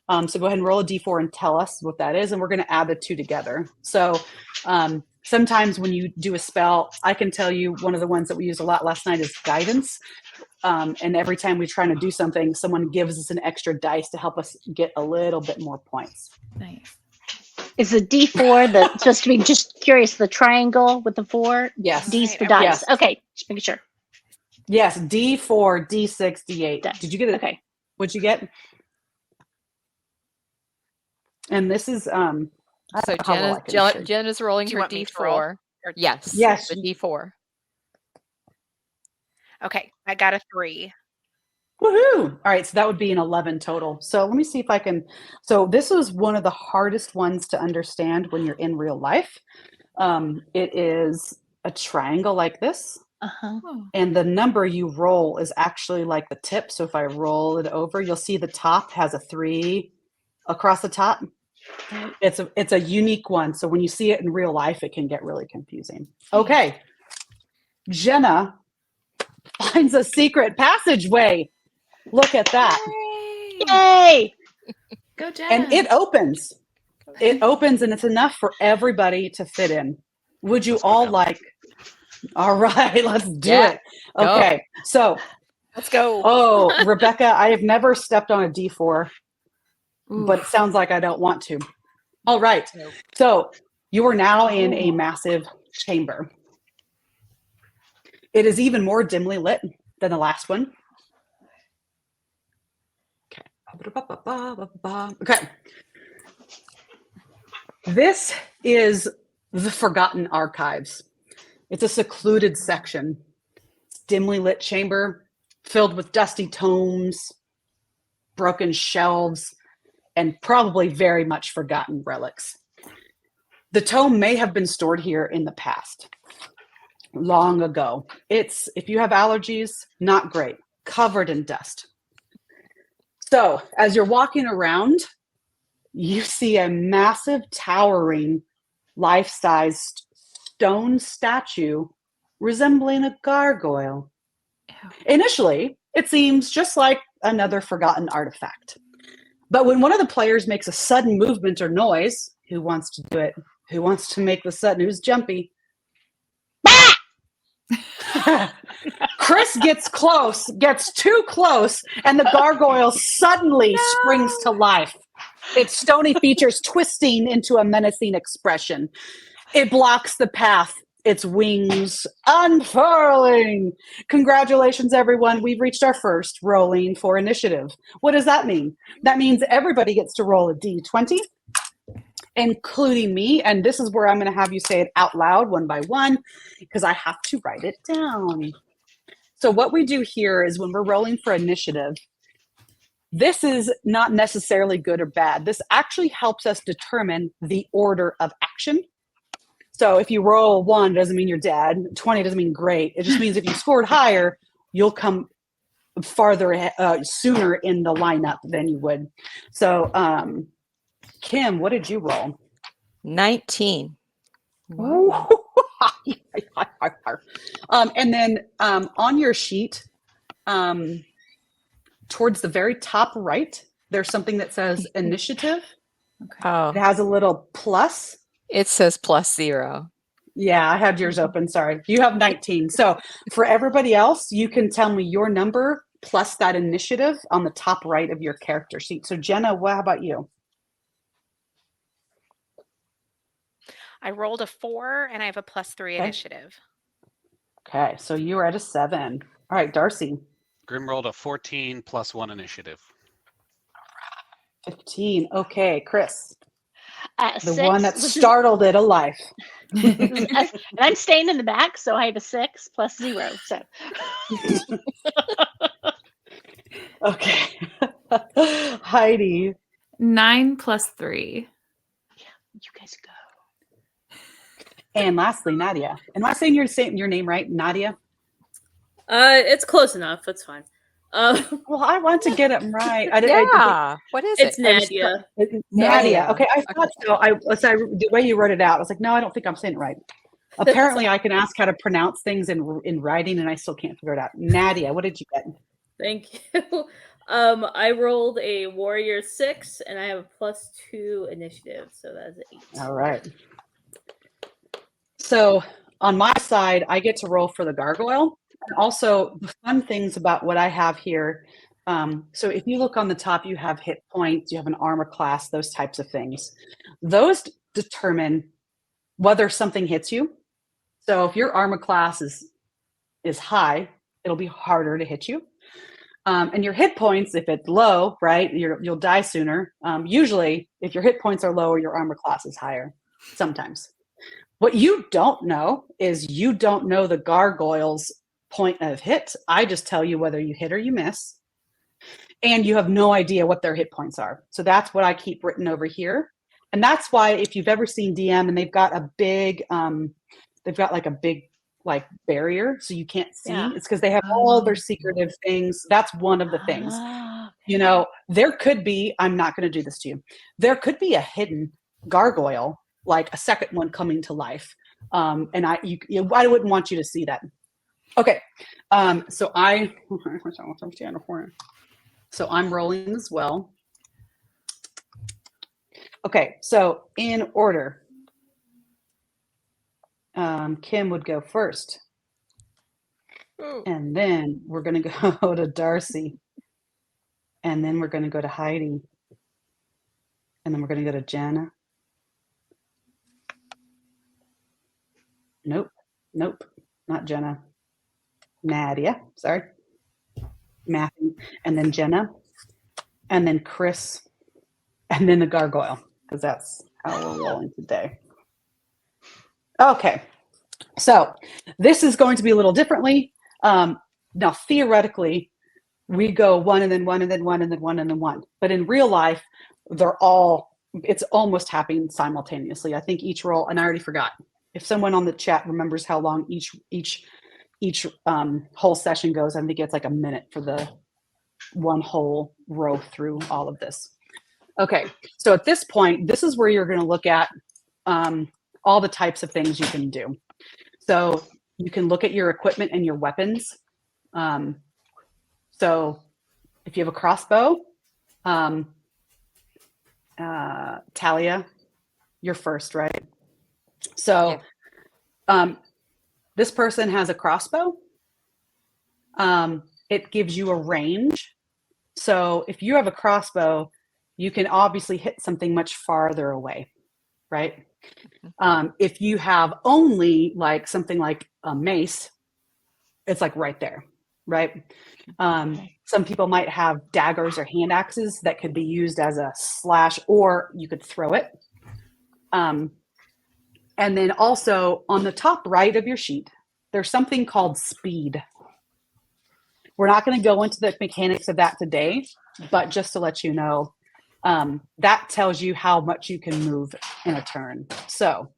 So go ahead and roll a D4 and tell us what that is, and we're going to add the two together. So sometimes when you do a spell, I can tell you one of the ones that we used a lot last night is guidance. And every time we're trying to do something, someone gives us an extra dice to help us get a little bit more points. Nice. Is the D4 just to be just curious, the triangle with the 4? Yes. D's Right, for I dice. Yes. Okay, just making sure. Yes, D4, D6, D8. Dice. Did you get it? Okay. What'd you get? And this is So how well I can show you. Jenna's rolling Do you her want me to roll? D4. Yes. Yes. The D4. Okay, I got a 3. Woohoo! All right, so that would be an 11 total. So let me see if I can. So this was one of the hardest ones to understand when you're in real life. It is a triangle like this, Uh-huh. and the number you roll is actually like the tip. So if I roll it over, you'll see the top has a 3 across the top. It's a unique one. So when you see it in real life, it can get really confusing. Okay, Jenna finds a secret passageway. Look at that. Yay! Go, Jenna. And it opens. It opens, and it's enough for everybody to fit in. Would you Let's go all down. like? All right, let's do Yeah, it. go. Okay, so Let's go. oh, Rebecca, I have never stepped on a D4, but it Oof. sounds like I don't want to. All right, so you are now in a massive chamber. It is even more dimly lit than the last one. Okay. This is the Forgotten Archives. It's a secluded section. It's dimly lit chamber filled with dusty tomes, broken shelves, and probably very much forgotten relics. The tome may have been stored here in the past, long ago. It's, if you have allergies, not great, covered in dust. So as you're walking around, you see a massive, towering, life-sized stone statue resembling a gargoyle. Ew. Initially, it seems just like another forgotten artifact. But when one of the players makes a sudden movement or noise, who wants to do it? Who wants to make the sudden? Who's jumpy? Chris gets too close, and the gargoyle suddenly springs to life. Its stony features twisting into a menacing expression. It blocks the path, its wings unfurling. Congratulations, everyone. We've reached our first rolling for initiative. What does that mean? That means everybody gets to roll a d20, including me. And this is where I'm going to have you say it out loud one by one, because I have to write it down. So what we do here is when we're rolling for initiative, this is not necessarily good or bad. This actually helps us determine the order of action. So if you roll 1, doesn't mean you're dead. 20 doesn't mean great. It just means if you scored higher, you'll come farther sooner in the lineup than you would. So, Kim, what did you roll? 19. And then on your sheet, towards the very top right, there's something that says initiative. Oh, It has a little plus. it says +0. Yeah, I had yours open. Sorry. You have 19. So for everybody else, you can tell me your number plus that initiative on the top right of your character sheet. So Jenna, how about you? I rolled a 4 and I have a +3 initiative. Okay, so you are at a 7. All right, Darcy. Grim rolled a 14 plus 1 initiative. 15. Okay, Chris. The 6, one that startled it alive. and I'm staying in the back, so I have a 6 plus 0. So Okay. Heidi. 9 plus 3. you guys go. And lastly, Nadia. Am I saying your name right? Nadia? It's close enough. It's fine. Well, I want to get it right. What is It's it? Nadia. Nadia. Okay, I thought so. The way you wrote it out, I was like, no, I don't think I'm saying it right. Apparently, I can ask how to pronounce things in writing, and I still can't figure it out. Nadia, what did you get? Thank you. I rolled a warrior 6, and I have a +2 initiative, so that's 8. All right. So on my side, I get to roll for the gargoyle. And also, the fun things about what I have here. So if you look on the top, you have hit points, you have an armor class, those types of things. Those determine whether something hits you. So if your armor class is high, it'll be harder to hit you. And your hit points, if it's low, right, you'll die sooner. Usually, if your hit points are lower, your armor class is higher. Sometimes. What you don't know is you don't know the gargoyle's point of hit. I just tell you whether you hit or you miss. And you have no idea what their hit points are. So that's what I keep written over here. And that's why if you've ever seen DM and they've got a big, barrier so you can't see, it's because they have all their secretive things. That's one of the things. You know, there could be, I'm not going to do this to you. There could be a hidden gargoyle, like a second one coming to life. And I wouldn't want you to see that. Okay. So I'm rolling as well. Okay. So in order, Kim would go first. And then we're going to go to Darcy. And then we're going to go to Heidi. And then we're going to go to Jenna. Nope, not Jenna. Nadia, sorry. Matthew, and then Jenna, and then Chris, and then the gargoyle, because that's how we're rolling today. Okay, so this is going to be a little differently. Now, theoretically, we go 1 and then 1 and then 1 and then 1 and then 1. But in real life, it's almost happening simultaneously. I think each roll, and I already forgot. If someone on the chat remembers how long each whole session goes, I think it's like a minute for the one whole row through all of this. Okay, so at this point, this is where you're going to look at all the types of things you can do. So you can look at your equipment and your weapons. So if you have a crossbow, Talia, you're first, right? So this person has a crossbow. It gives you a range. So if you have a crossbow, you can obviously hit something much farther away, right? If you have only like something like a mace, it's like right there, right? Some people might have daggers or hand axes that could be used as a slash, or you could throw it. And then also on the top right of your sheet, there's something called speed. We're not going to go into the mechanics of that today, but just to let you know, that tells you how much you can move in a turn. So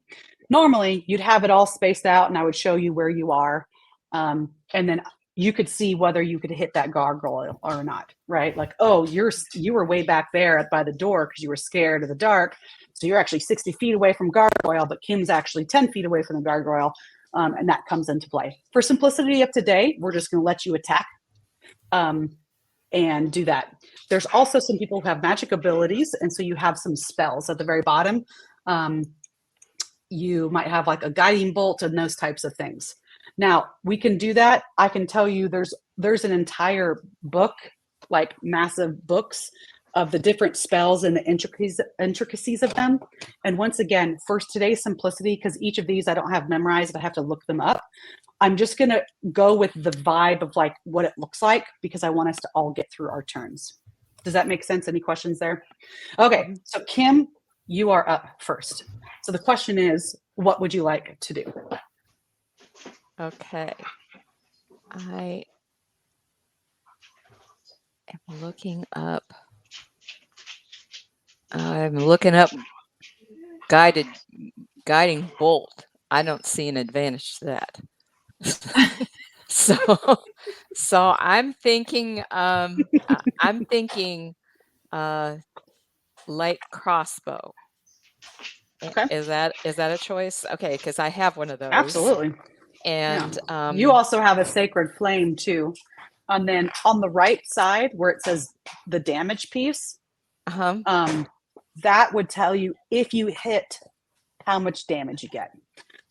normally you'd have it all spaced out and I would show you where you are. And then you could see whether you could hit that gargoyle or not, right? Like, oh, you were way back there by the door because you were scared of the dark. So you're actually 60 feet away from gargoyle, but Kim's actually 10 feet away from the gargoyle. And that comes into play. For simplicity of today, we're just going to let you attack and do that. There's also some people who have magic abilities, and so you have some spells at the very bottom. You might have like a guiding bolt and those types of things. Now, we can do that. I can tell you there's an entire book, like massive books of the different spells and the intricacies of them. And once again, for today's simplicity, because each of these I don't have memorized, I have to look them up. I'm just going to go with the vibe of like what it looks like because I want us to all get through our turns. Does that make sense? Any questions there? Okay, so Kim, you are up first. So the question is, what would you like to do? Okay. I am looking up. I'm looking up guiding bolt. I don't see an advantage to that. So I'm thinking light crossbow. Okay. Is that a choice? Okay, because I have one of those. Absolutely. And you also have a sacred flame too. And then on the right side where it says the damage piece, that would tell you if you hit how much damage you get.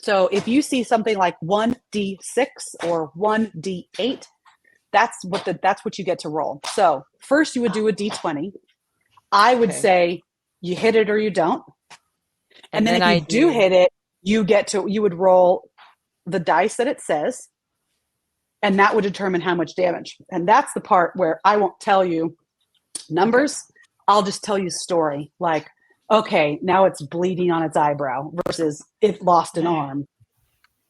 So if you see something like 1d6 or 1d8, that's what you get to roll. So first you would do a d20. I would say you hit it or you don't. And then if you do hit it, you would roll the dice that it says, and that would determine how much damage. And that's the part where I won't tell you numbers. I'll just tell you story. Like, okay, now it's bleeding on its eyebrow versus it lost an arm.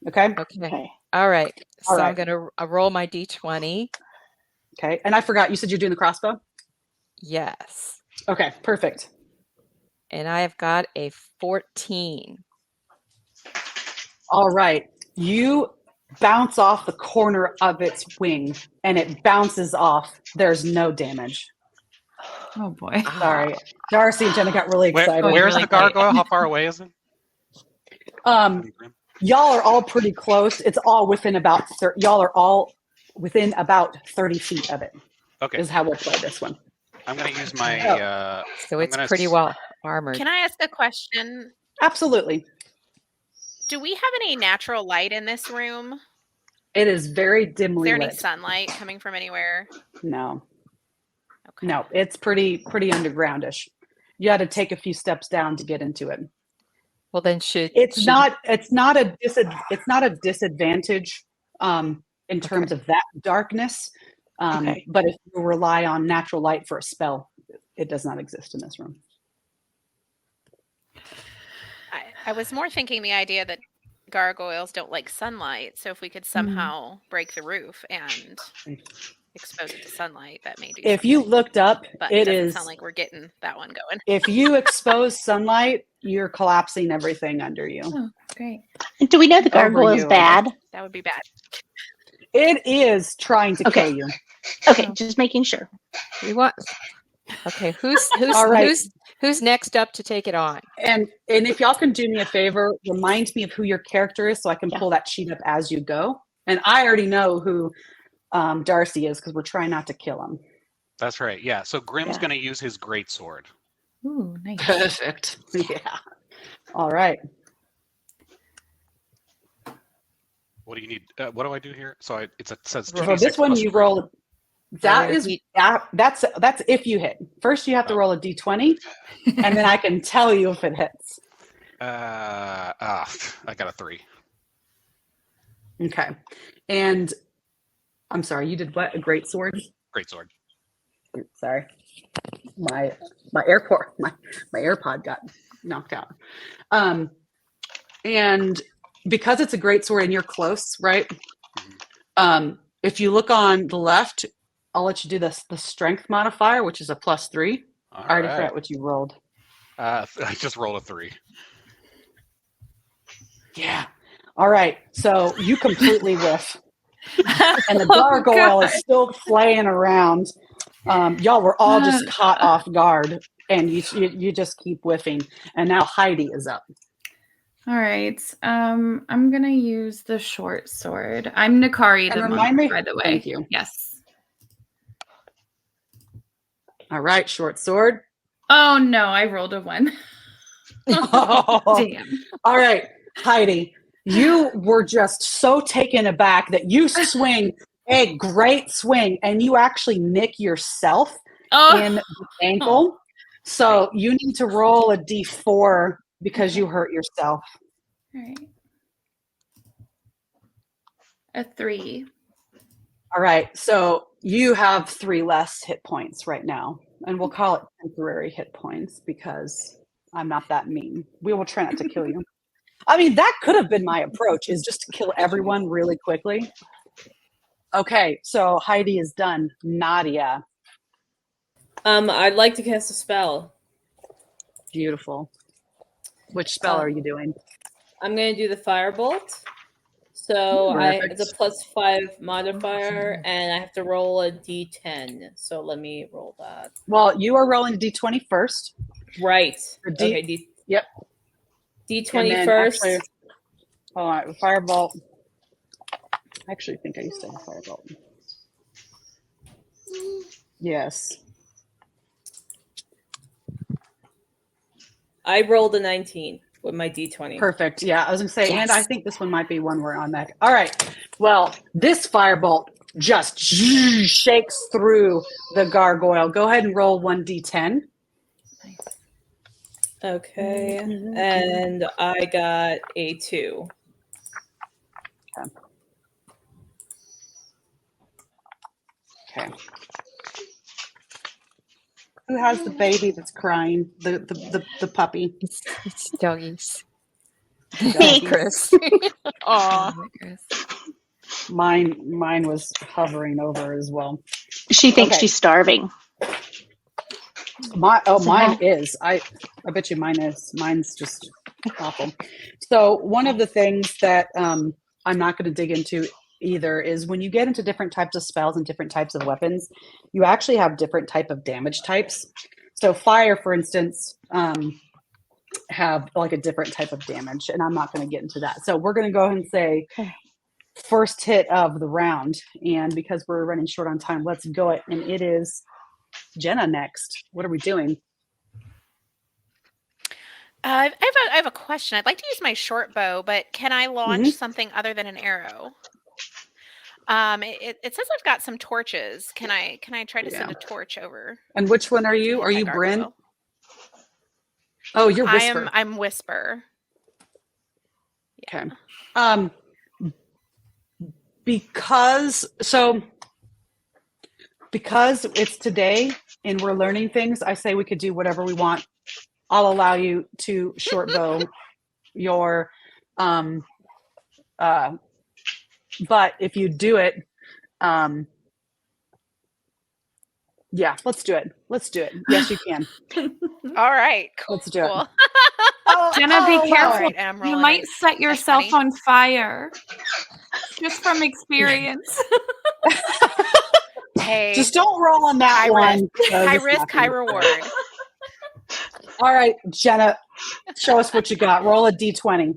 Okay? Okay. All right. So I'm going to roll my d20. Okay. And I forgot, you said you're doing the crossbow? Yes. Okay, perfect. And I have got a 14. All right. You bounce off the corner of its wing and it bounces off. There's no damage. Oh boy. Sorry. Darcy and Jenna got really excited. Where's the gargoyle? How far away is it? Y'all are all pretty close. It's all within about y'all are all within about 30 feet of it. Okay. Is how we'll play this one. I'm going to use my so it's pretty well armored. Can I ask a question? Absolutely. Do we have any natural light in this room? It is very dimly Is there lit. any sunlight coming from anywhere? No. Okay. No, it's pretty undergroundish. You had to take a few steps down to get into it. Well, then it's not a disadvantage in terms of that darkness. But if you rely on natural light for a spell, it does not exist in this room. I was more thinking the idea that gargoyles don't like sunlight, so if we could somehow break the roof and expose it to sunlight, that may do If something. You looked up, but it doesn't is sound like we're getting that one going. If you expose sunlight, you're collapsing everything under you. Oh, great. Do we know the gargoyle's bad? That would be bad. It is trying to kill you. Okay, just making sure. Okay, who's next up to take it on? And if y'all can do me a favor, remind me of who your character is so I can pull that sheet up as you go. And I already know who Darcy is because we're trying not to kill him. That's right. Yeah. So Grimm's going to use his greatsword. Ooh, nice. Perfect. Yeah. All right. What do you need? What do I do here? So it says. For this one, you roll That's if you hit. First, you have to roll a d20, and then I can tell you if it hits. I got a 3. Okay. And I'm sorry, you did what? A great sword? Great sword. Sorry. My AirPod got knocked out. And because it's a great sword and you're close, right? If you look on the left, I'll let you do the strength modifier, which is a +3. I already forgot what you rolled. I just rolled a 3. Yeah. All right. So you completely whiff. And the gargoyle is still flaying around. Y'all were all just caught off guard, and you just keep whiffing. And now Heidi is up. All right. I'm gonna use the short sword. I'm Nakari the monk, by the way. Thank you. Yes. All right, short sword. Oh no, I rolled a 1. Damn. All right, Heidi, you were just so taken aback that you swing a great swing, and you actually nick yourself in the ankle. So you need to roll a d4 because you hurt yourself. All right. A 3. All right, so you have 3 less hit points right now, and we'll call it temporary hit points because I'm not that mean. We will try not to kill you. I mean, that could have been my approach, is just to kill everyone really quickly. Okay, so Heidi is done. Nadia. I'd like to cast a spell. Beautiful. Which spell are you doing? I'm going to do the firebolt. So it's a +5 modifier, and I have to roll a d10. So let me roll that. Well, you are rolling a d20 first. Right. Okay. Yep. d20 first. Actually, hold on. Firebolt. I actually think I used to have a firebolt. Yes. I rolled a 19 with my d20. Perfect. Yeah, I was going to say, and I think this one might be one we're on that. All right. Well, this firebolt just shakes through the gargoyle. Go ahead and roll 1d10. Okay. And I got a 2. Okay. Who has the baby that's crying? The puppy. It's doggies. Me. Chris. Aw. Chris. Mine was hovering over as well. She thinks she's starving. Mine is. I bet you mine is. Mine's just awful. So one of the things that I'm not going to dig into either is when you get into different types of spells and different types of weapons, you actually have different type of damage types. So fire, for instance, have like a different type of damage, and I'm not going to get into that. So we're going to go ahead and say first hit of the round, and because we're running short on time, let's go it. And it is Jenna next. What are we doing? I have a question. I'd like to use my short bow, but can I launch something other than an arrow? It says I've got some torches. Can I try to send a torch over? And which one are you? Are you Bryn? Oh, you're Whisper. I'm Whisper. Yeah. Okay. Because it's today and we're learning things, I say we could do whatever we want. I'll allow you to short bow your but if you do it, yeah, let's do it. Yes, you can. All right, cool. Let's do it. Jenna, be careful. Right, you might set yourself on fire. Just from experience. Hey, just don't roll on that one. High risk, high reward. All right, Jenna, show us what you got. Roll a d20.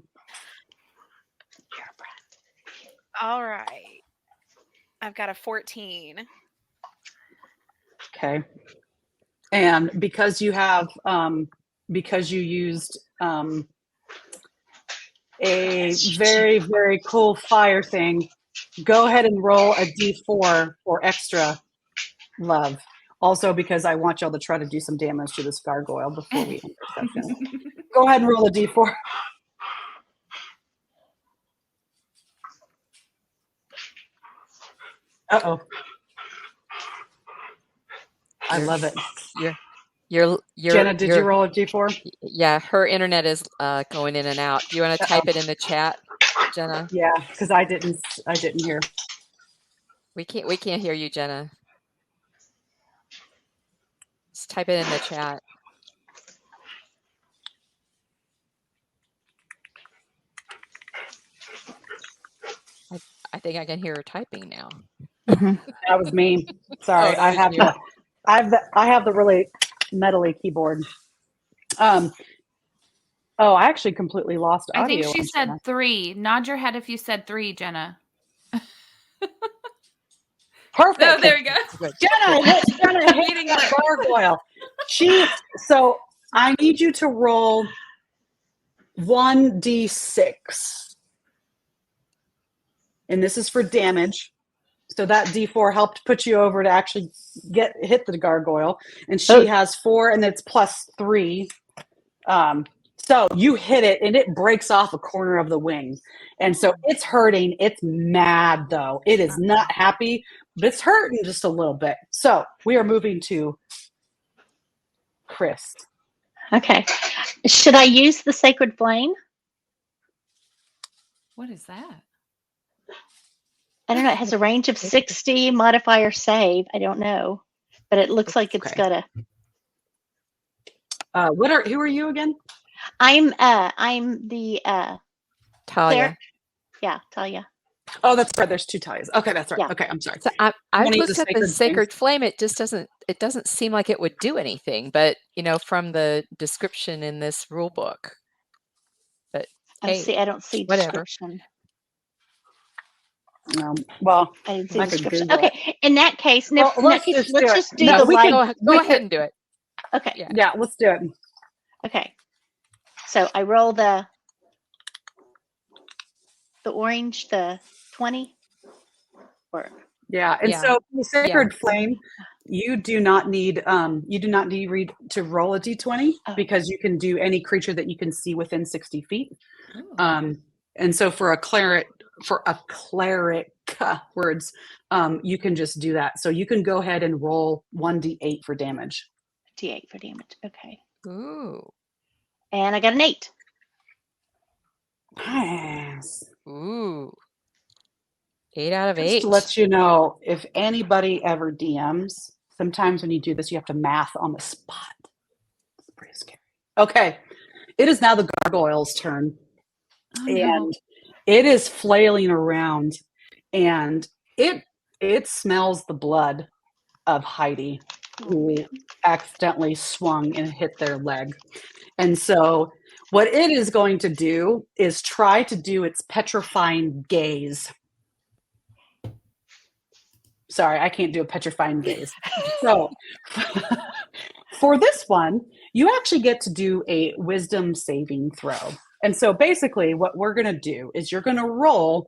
All right. I've got a 14. Okay. And because you have, because you used a very, very cool fire thing, go ahead and roll a d4 for extra Love. Also, because I want y'all to try to do some damage to this gargoyle before we end our session. Go ahead and roll a d4. Uh-oh. I love it. Jenna, did you roll a d4? Yeah, her internet is going in and out. Do you want to type it in the chat, Jenna? Yeah, because I didn't hear. We can't hear you, Jenna. Just type it in the chat. I think I can hear her typing now. That was me. Sorry, Oh, I have the really metally keyboard. I actually completely lost audio. I think she said 3. Nod your head if you said 3, Jenna. Perfect. Oh, there we go. Jenna hit that gargoyle. So I need you to roll 1d6. And this is for damage. So that d4 helped put you over to actually hit the gargoyle. And she has 4, and it's +3. So you hit it, and it breaks off a corner of the wing. And so it's hurting. It's mad, though. It is not happy, but it's hurting just a little bit. So we are moving to Chris. Okay. Should I use the Sacred Flame? What is that? I don't know. It has a range of 60, modifier save. I don't know, but it looks like it's got a. Who are you again? I'm the Talia. Yeah, Talia. Oh, that's right. There's 2 Talias. Okay, that's right. Yeah. Okay, I'm sorry. So I looked at the Sacred Flame. It just doesn't seem like it would do anything, but from the description in this rule book. But hey, I don't see whatever. description. Well, I didn't see description. Okay, in that case, let's just do the light. Go ahead and do it. Okay. Yeah, let's do it. Okay. So I roll the orange, the 20. So the Sacred Flame, you do not need to roll a d20 because you can do any creature that you can see within 60 feet. And so for a cleric words, you can just do that. So you can go ahead and roll 1d8 for damage. D8 for damage. Okay. Ooh. And I got an 8. Nice. Ooh. 8 out of 8. Just to let you know, if anybody ever DMs, sometimes when you do this, you have to math on the spot. It's pretty scary. Okay. It is now the gargoyle's turn. And it is flailing around, and it smells the blood of Heidi, who accidentally swung and hit their leg. And so what it is going to do is try to do its petrifying gaze. Sorry, I can't do a petrifying gaze. So for this one, you actually get to do a wisdom saving throw. And so basically what we're going to do is you're going to roll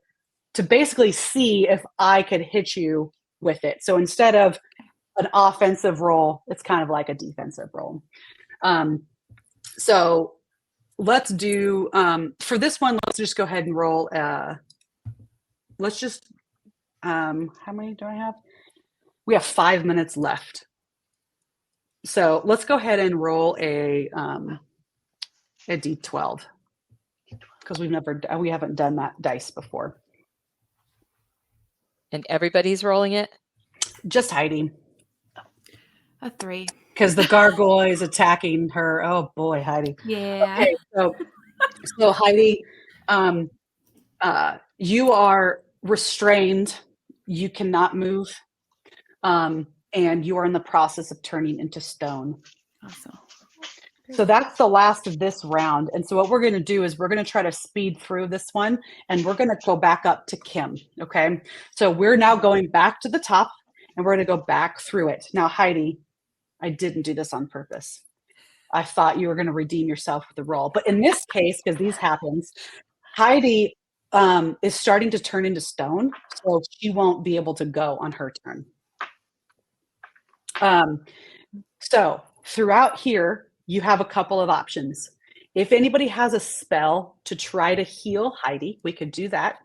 to basically see if I could hit you with it. So instead of an offensive roll, it's kind of like a defensive roll. So let's do, for this one, let's just go ahead and roll. Let's just, how many do I have? We have 5 minutes left. So let's go ahead and roll a D12 because we haven't done that dice before. And everybody's rolling it? Just Heidi. A 3. Because the gargoyle is attacking her. Oh boy, Heidi. Yeah. Okay, so Heidi, you are restrained. You cannot move. And you are in the process of turning into stone. Awesome. So that's the last of this round. And so what we're going to do is we're going to try to speed through this one, and we're going to go back up to Kim. Okay. So we're now going back to the top, and we're going to go back through it. Now, Heidi, I didn't do this on purpose. I thought you were going to redeem yourself with the roll. But in this case, because these happens, Heidi is starting to turn into stone, so she won't be able to go on her turn. So throughout here, you have a couple of options. If anybody has a spell to try to heal Heidi, we could do that.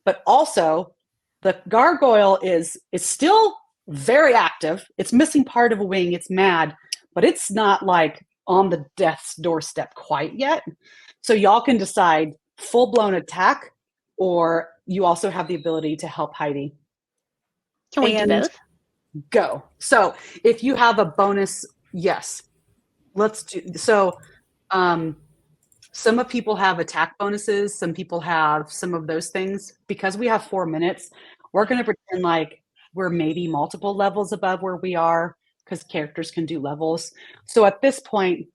But also, the gargoyle is still very active. It's missing part of a wing. It's mad, but it's not like on the death's doorstep quite yet. So y'all can decide full-blown attack, or you also have the ability to help Heidi. Can we do both? Go. So if you have a bonus, yes. Let's do so. Some of people have attack bonuses. Some people have some of those things. Because we have 4 minutes, we're going to pretend like we're maybe multiple levels above where we are, because characters can do levels. So at this point,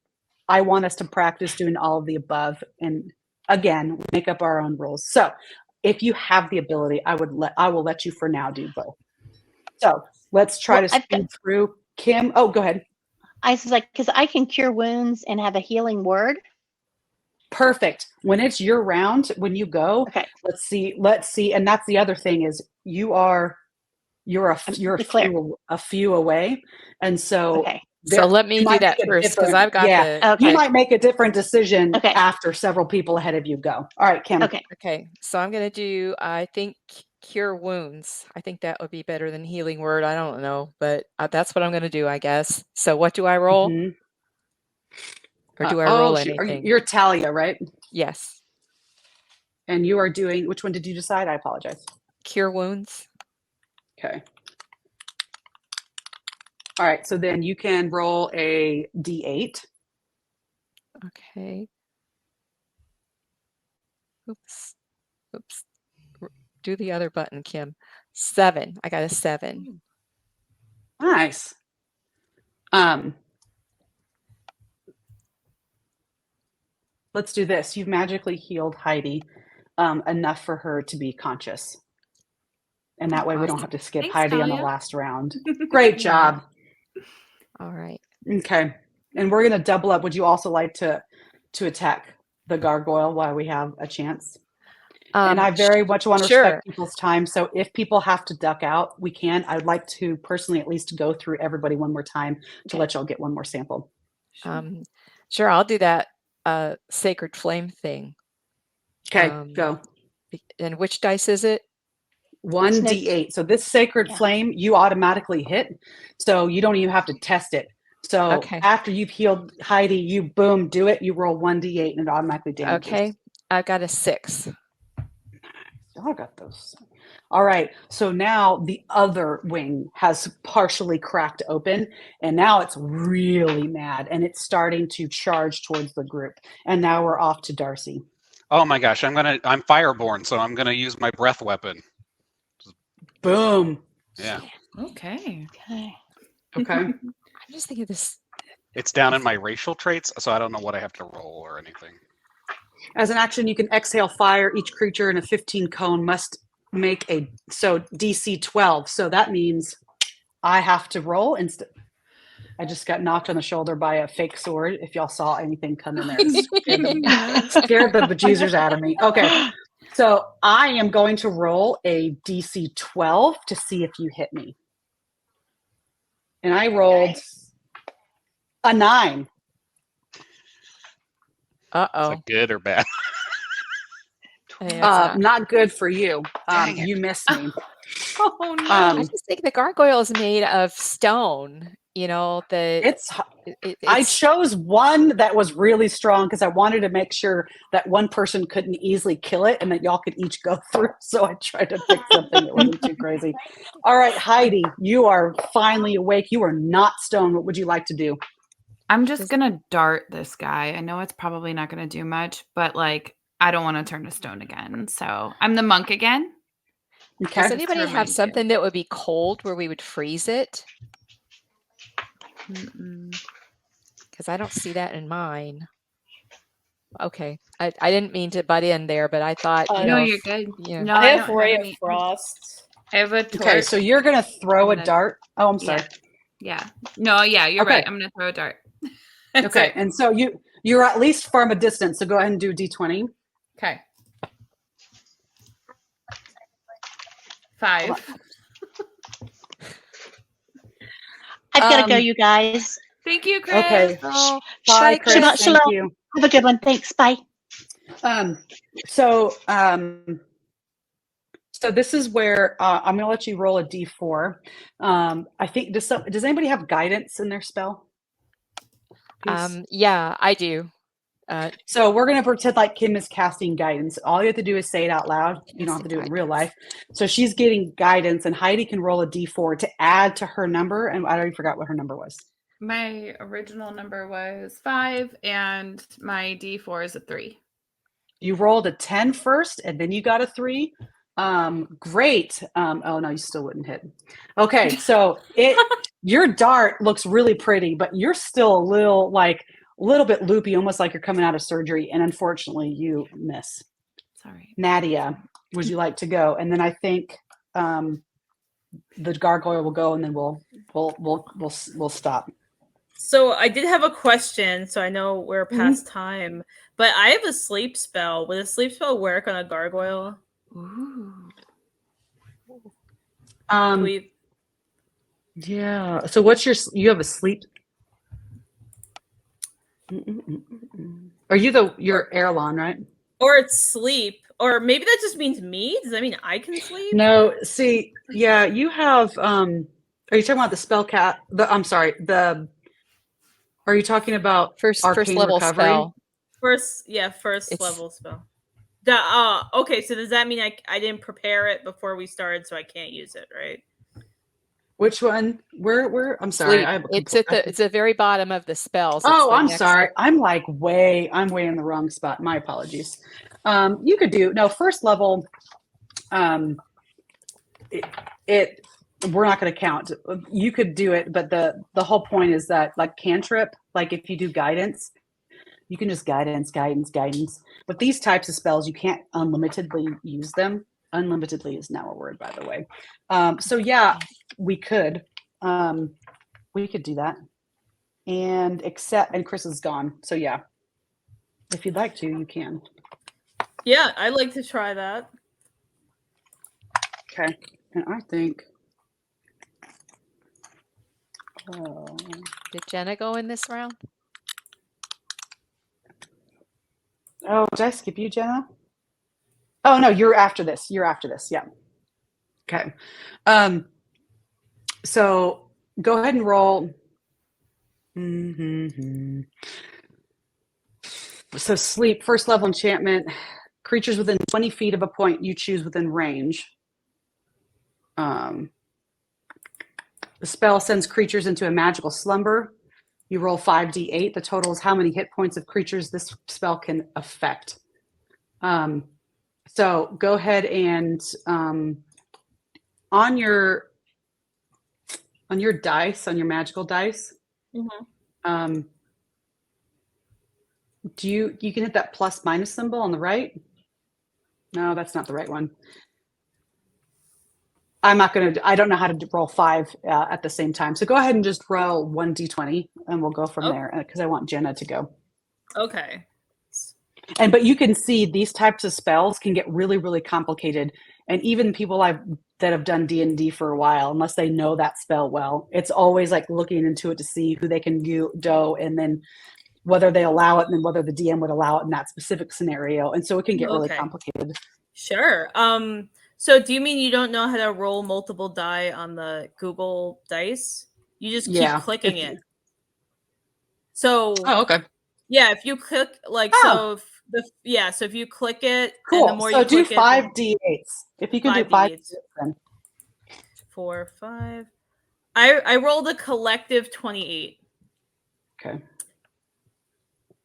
I want us to practice doing all of the above, and again, make up our own rules. So if you have the ability, I will let you for now do both. So let's try to speed through. Kim, oh, go ahead. I was like, because I can cure wounds and have a healing word. Perfect. When it's your round, when you go, Okay. let's see. And that's the other thing is you're a few away. And so, okay. So let me do that first, because I've got You might make a different decision after several people ahead of you go. All right, Kim. Okay. So I'm going to do, I think, cure wounds. I think that would be better than healing word. I don't know, but that's what I'm going to do, I guess. So what do I roll? Mm-hmm. Or do I roll anything? You're Talia, right? Yes. And you are doing, which one did you decide? I apologize. Cure wounds. Okay. All right. So then you can roll a D8. Okay. Oops. Do the other button, Kim. 7. I got a 7. Nice. Let's do this. You've magically healed Heidi enough for her to be conscious. And that way we don't have to skip Heidi on the last round. Great job. All right. Okay. And we're going to double up. Would you also like to attack the gargoyle while we have a chance? And I very much want to respect people's time. So if people have to duck out, we can. I'd like to personally at least go through everybody one more time to let y'all get one more sample. Sure, I'll do that sacred flame thing. Okay, go. And which dice is it? 1d8. So this sacred flame, you automatically hit. So you don't even have to test it. So after you've healed Heidi, you boom, do it. You roll 1d8 and it automatically damages. Okay, I've got a 6. I got those. All right. So now the other wing has partially cracked open, and now it's really mad, and it's starting to charge towards the group. And now we're off to Darcy. Oh my gosh, I'm fireborn, so I'm gonna use my breath weapon. Boom. Yeah. Okay. I'm just thinking this. It's down in my racial traits, so I don't know what I have to roll or anything. As an action, you can exhale fire. Each creature in a 15 cone must make DC 12. So that means I have to roll instead. I just got knocked on the shoulder by a fake sword. If y'all saw anything come in there, it scared the bejesus out of me. Okay. So I am going to roll a DC 12 to see if you hit me. And I rolled a 9. Uh-oh. Is it good or bad? Not good for you. You missed me. Oh no! I just think the gargoyle is made of stone. You know, I chose one that was really strong because I wanted to make sure that one person couldn't easily kill it and that y'all could each go through. So I tried to pick something that wasn't too crazy. All right, Heidi, you are finally awake. You are not stone. What would you like to do? I'm just gonna dart this guy. I know it's probably not gonna do much, but like I don't want to turn to stone again. So I'm the monk again. Okay. Does anybody have something that would be cold where we would freeze it? Because I don't see that in mine. Okay, I didn't mean to butt in there, but I thought no, you're good. Yeah. No, I have Ray of Frost. I have a torch. Okay, so you're gonna throw a dart. Oh, I'm sorry. Yeah. No, yeah, you're right. I'm gonna throw a dart. Okay, and so you're at least from a distance. So go ahead and do D20. Okay. 5. I've got to go, Um, you guys. Thank you, Chris. Okay. Oh, Bye, bye, Chris. Shabbat Chris. Thank shalom. you. Have a good one. Thanks. Bye. So this is where I'm going to let you roll a d4. I think does anybody have guidance in their spell piece? Yeah, I do. So we're going to pretend like Kim is casting guidance. All you have to do is say it out loud. You don't have to do it in real life. So she's getting guidance, and Heidi can roll a d4 to add to her number. And I already forgot what her number was. My original number was 5, and my D4 is a 3. You rolled a 10 first, and then you got a 3. Great. Oh no, you still wouldn't hit. Okay, so your dart looks really pretty, but you're still a little bit loopy, almost like you're coming out of surgery, and unfortunately you miss. Sorry. Nadia, would you like to go? And then I think the gargoyle will go, and then we'll stop. So I did have a question, so I know we're past time, but I have a sleep spell. Would a sleep spell work on a gargoyle? Ooh. Yeah. So what's you have a sleep? Are you your Erlon, right? Or it's sleep, or maybe that just means me. Does that mean I can sleep? No. See, yeah, you have. Are you talking about the spell cat? I'm sorry. Are you talking about first arcane level recovery? spell? First level spell. Okay, so does that mean I didn't prepare it before we started, so I can't use it, right? Which one? Where? I'm sorry. It's at the very bottom of the spells. Oh, I'm sorry. I'm way in the wrong spot. My apologies. You could do first level. We're not going to count. You could do it, but the whole point is that like cantrip, like if you do guidance, you can just guidance. But these types of spells, you can't unlimitedly use them. Unlimitedly is now a word, by the way. So yeah, we could do that. And Chris is gone. So yeah, if you'd like to, you can. Yeah, I'd like to try that. Okay. And I think. Did Jenna go in this round? Oh, did I skip you, Jenna? Oh no, you're after this. Yeah. Okay. So go ahead and roll. So sleep, first level enchantment. Creatures within 20 feet of a point you choose within range. The spell sends creatures into a magical slumber. You roll 5d8. The total is how many hit points of creatures this spell can affect. So go ahead and on your dice, on your magical dice, you can hit that plus minus symbol on the right. No, that's not the right one. I don't know how to roll 5 at the same time. So go ahead and just roll 1d20 and we'll go from there because I want Jenna to go. Okay. But you can see these types of spells can get really, really complicated. And even people that have done D&D for a while, unless they know that spell well, it's always like looking into it to see who they can do, and then whether they allow it and then whether the DM would allow it in that specific scenario. And so it can get really complicated. Sure. So do you mean you don't know how to roll multiple die on the Google Dice? You just keep clicking it. So okay. Yeah, if you click so if you click it, cool. And the more so you do click 5 d8s. If you can do 5 d8s, then 4, 5. I rolled a collective 28. Okay.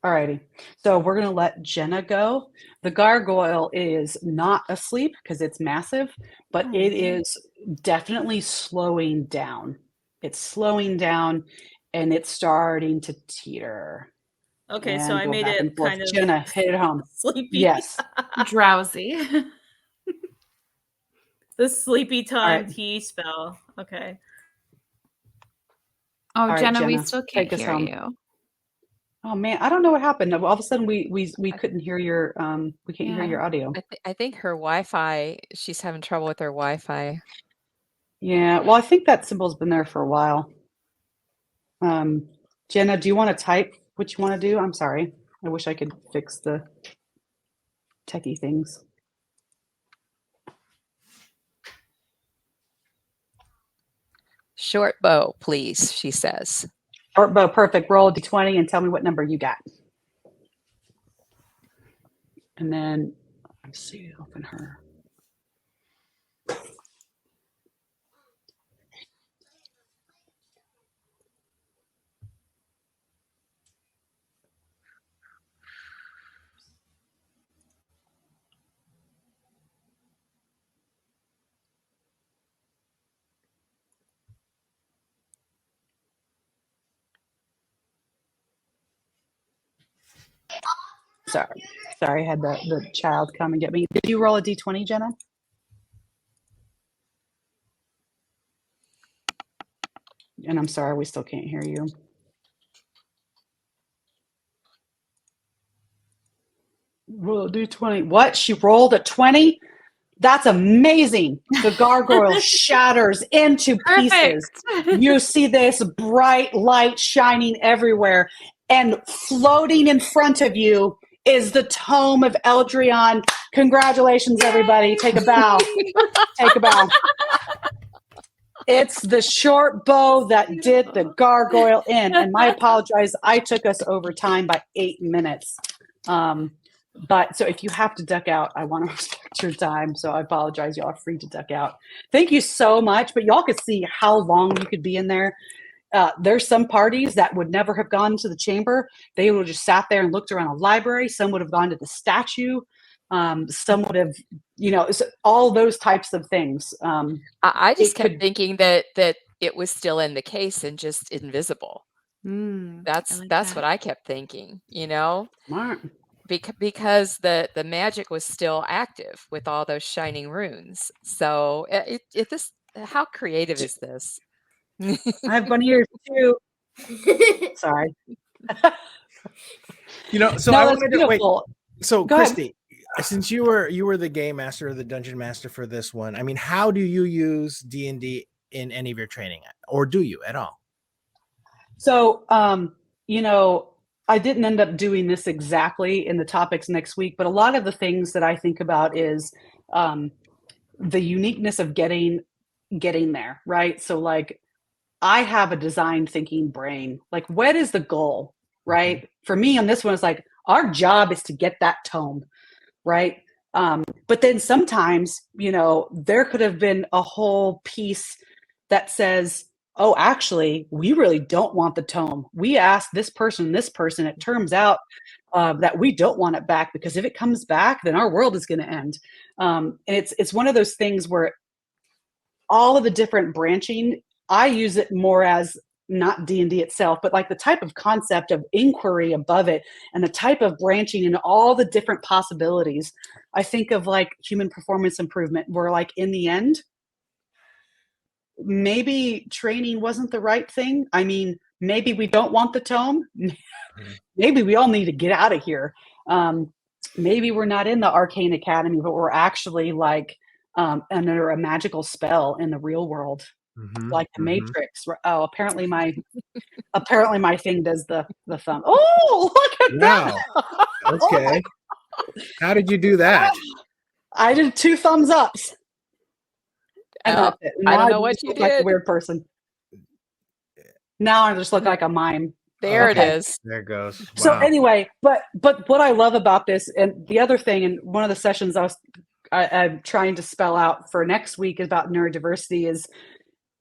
Alrighty. So we're going to let Jenna go. The gargoyle is not asleep because it's massive, but it is definitely slowing down. It's slowing down and it's starting to teeter. Okay, and so I made it kind of Jenna, hit it home. Sleepy. Yes. Drowsy. The sleepy time tea spell. Okay. Oh, right, Jenna, we Jenna, still can't take us hear home. you. Oh man, I don't know what happened. All of a sudden we couldn't hear your we can't hear your audio. I think her Wi-Fi, she's having trouble with her Wi-Fi. Yeah, well, I think that symbol's been there for a while. Jenna, do you want to type what you want to do? I'm sorry. I wish I could fix the techie things. Short bow, please, she says. Short bow, perfect. Roll a d20 and tell me what number you got. And then, let's see, open her. Sorry, I had the child come and get me. Did you roll a d20, Jenna? And I'm sorry, we still can't hear you. Roll a d20. What? She rolled a 20? That's amazing. The gargoyle shatters into pieces. You see this bright light shining everywhere, and floating in front of you is the tome of Eldrion. Congratulations, everybody. Take a bow. Take a bow. It's the short bow that did the gargoyle in. And I apologize, I took us over time by 8 minutes. But so if you have to duck out, I want to respect your time. So I apologize. Y'all are free to duck out. Thank you so much. But y'all could see how long you could be in there. There's some parties that would never have gone to the chamber. They would have just sat there and looked around a library. Some would have gone to the statue. Some would have, all those types of things. I just kept thinking that it was still in the case and just invisible. That's what I kept thinking, Smart. Because the magic was still active with all those shining runes. So how creative is this? I have bunny ears too. Sorry. So no, I that's wanted beautiful. to wait. So Go Christie, since you were the game master or the dungeon master for this one, I mean, how do you use D&D in any of your training, or do you at all? So, I didn't end up doing this exactly in the topics next week, but a lot of the things that I think about is the uniqueness of getting there, right? So like, I have a design thinking brain. Like, what is the goal, right? Mm-hmm. For me on this one, it's like, our job is to get that tome, right? But then sometimes, there could have been a whole piece that says, oh, actually, we really don't want the tome. We asked this person. It turns out that we don't want it back, because if it comes back, then our world is going to end. And it's one of those things where all of the different branching, I use it more as not D&D itself, but like the type of concept of inquiry above it and the type of branching and all the different possibilities. I think of like human performance improvement, where like in the end, maybe training wasn't the right thing. I mean, maybe we don't want the tome. Maybe we all need to get out of here. Maybe we're not in the Arcane Academy, but we're actually like under a magical spell in the real world. Mm-hmm, like the Matrix. Oh, apparently my thing does the thumb. Oh, look at that. Okay. How did you do that? I did 2 thumbs ups. And that's it. I don't know what you did. Like a weird person. Now I just look like a mime. There it is. There it goes. Wow. So anyway, but what I love about this, and the other thing, and one of the sessions I'm trying to spell out for next week about neurodiversity, is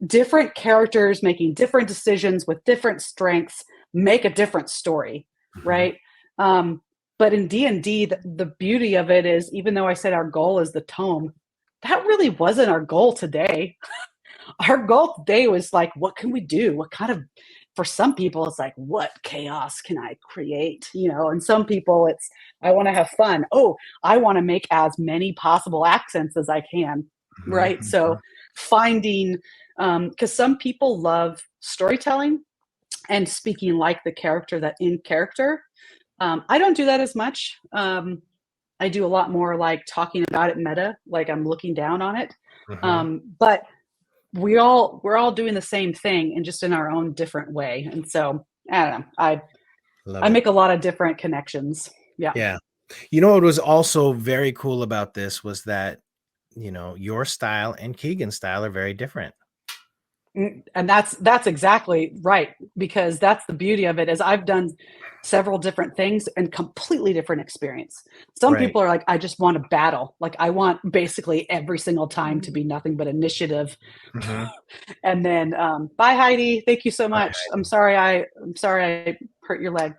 different characters making different decisions with different strengths make a different story, right? But in D&D, the beauty of it is, even though I said our goal is the tome, that really wasn't our goal today. Our goal today was like, what can we do? What kind of, for some people, it's like, what chaos can I create? And some people it's, I want to have fun. Oh, I want to make as many possible accents as I can, right? Mm-hmm. So finding, because some people love storytelling and speaking like the character that in character. I don't do that as much. I do a lot more like talking about it meta, like I'm looking down on it. Mm-hmm. But we're all doing the same thing and just in our own different way. And so I don't know. I make a lot of different connections. Yeah. Yeah. You know what was also very cool about this was that, you know, your style and Keegan's style are very different. And that's exactly right, because that's the beauty of it is I've done several different things and completely different experience. Some people are like, I just want to battle. Like I want basically every single time to be nothing but initiative. And then bye Heidi. Thank you so much. I'm sorry I hurt your leg.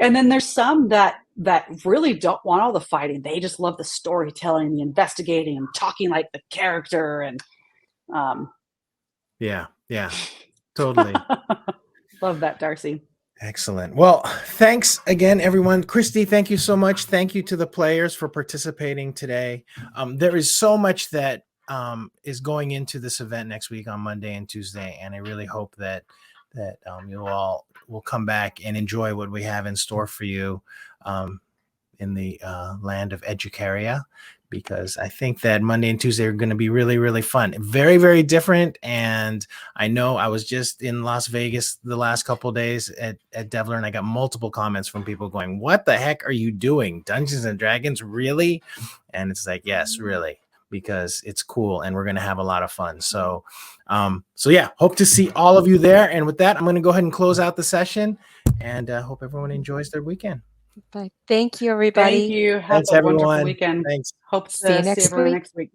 And then there's some that really don't want all the fighting. They just love the storytelling, the investigating, and talking like the character. And yeah, totally. Love that, Darcy. Excellent. Well, thanks again, everyone. Christie, thank you so much. Thank you to the players for participating today. There is so much that is going into this event next week on Monday and Tuesday, and I really hope that you all will come back and enjoy what we have in store for you in the land of Educaria, because I think that Monday and Tuesday are going to be really, really fun. Very, very different. And I know I was just in Las Vegas the last couple of days at Devler, and I got multiple comments from people going, what the heck are you doing? Dungeons and Dragons, really? And it's like, yes, really, because it's cool and we're going to have a lot of fun. So yeah, hope to see all of you there. And with that, I'm going to go ahead and close out the session, and hope everyone enjoys their weekend. Bye. Thank you, everybody. Thank you. Have a wonderful weekend. Thanks. Hope to See you see everyone next week.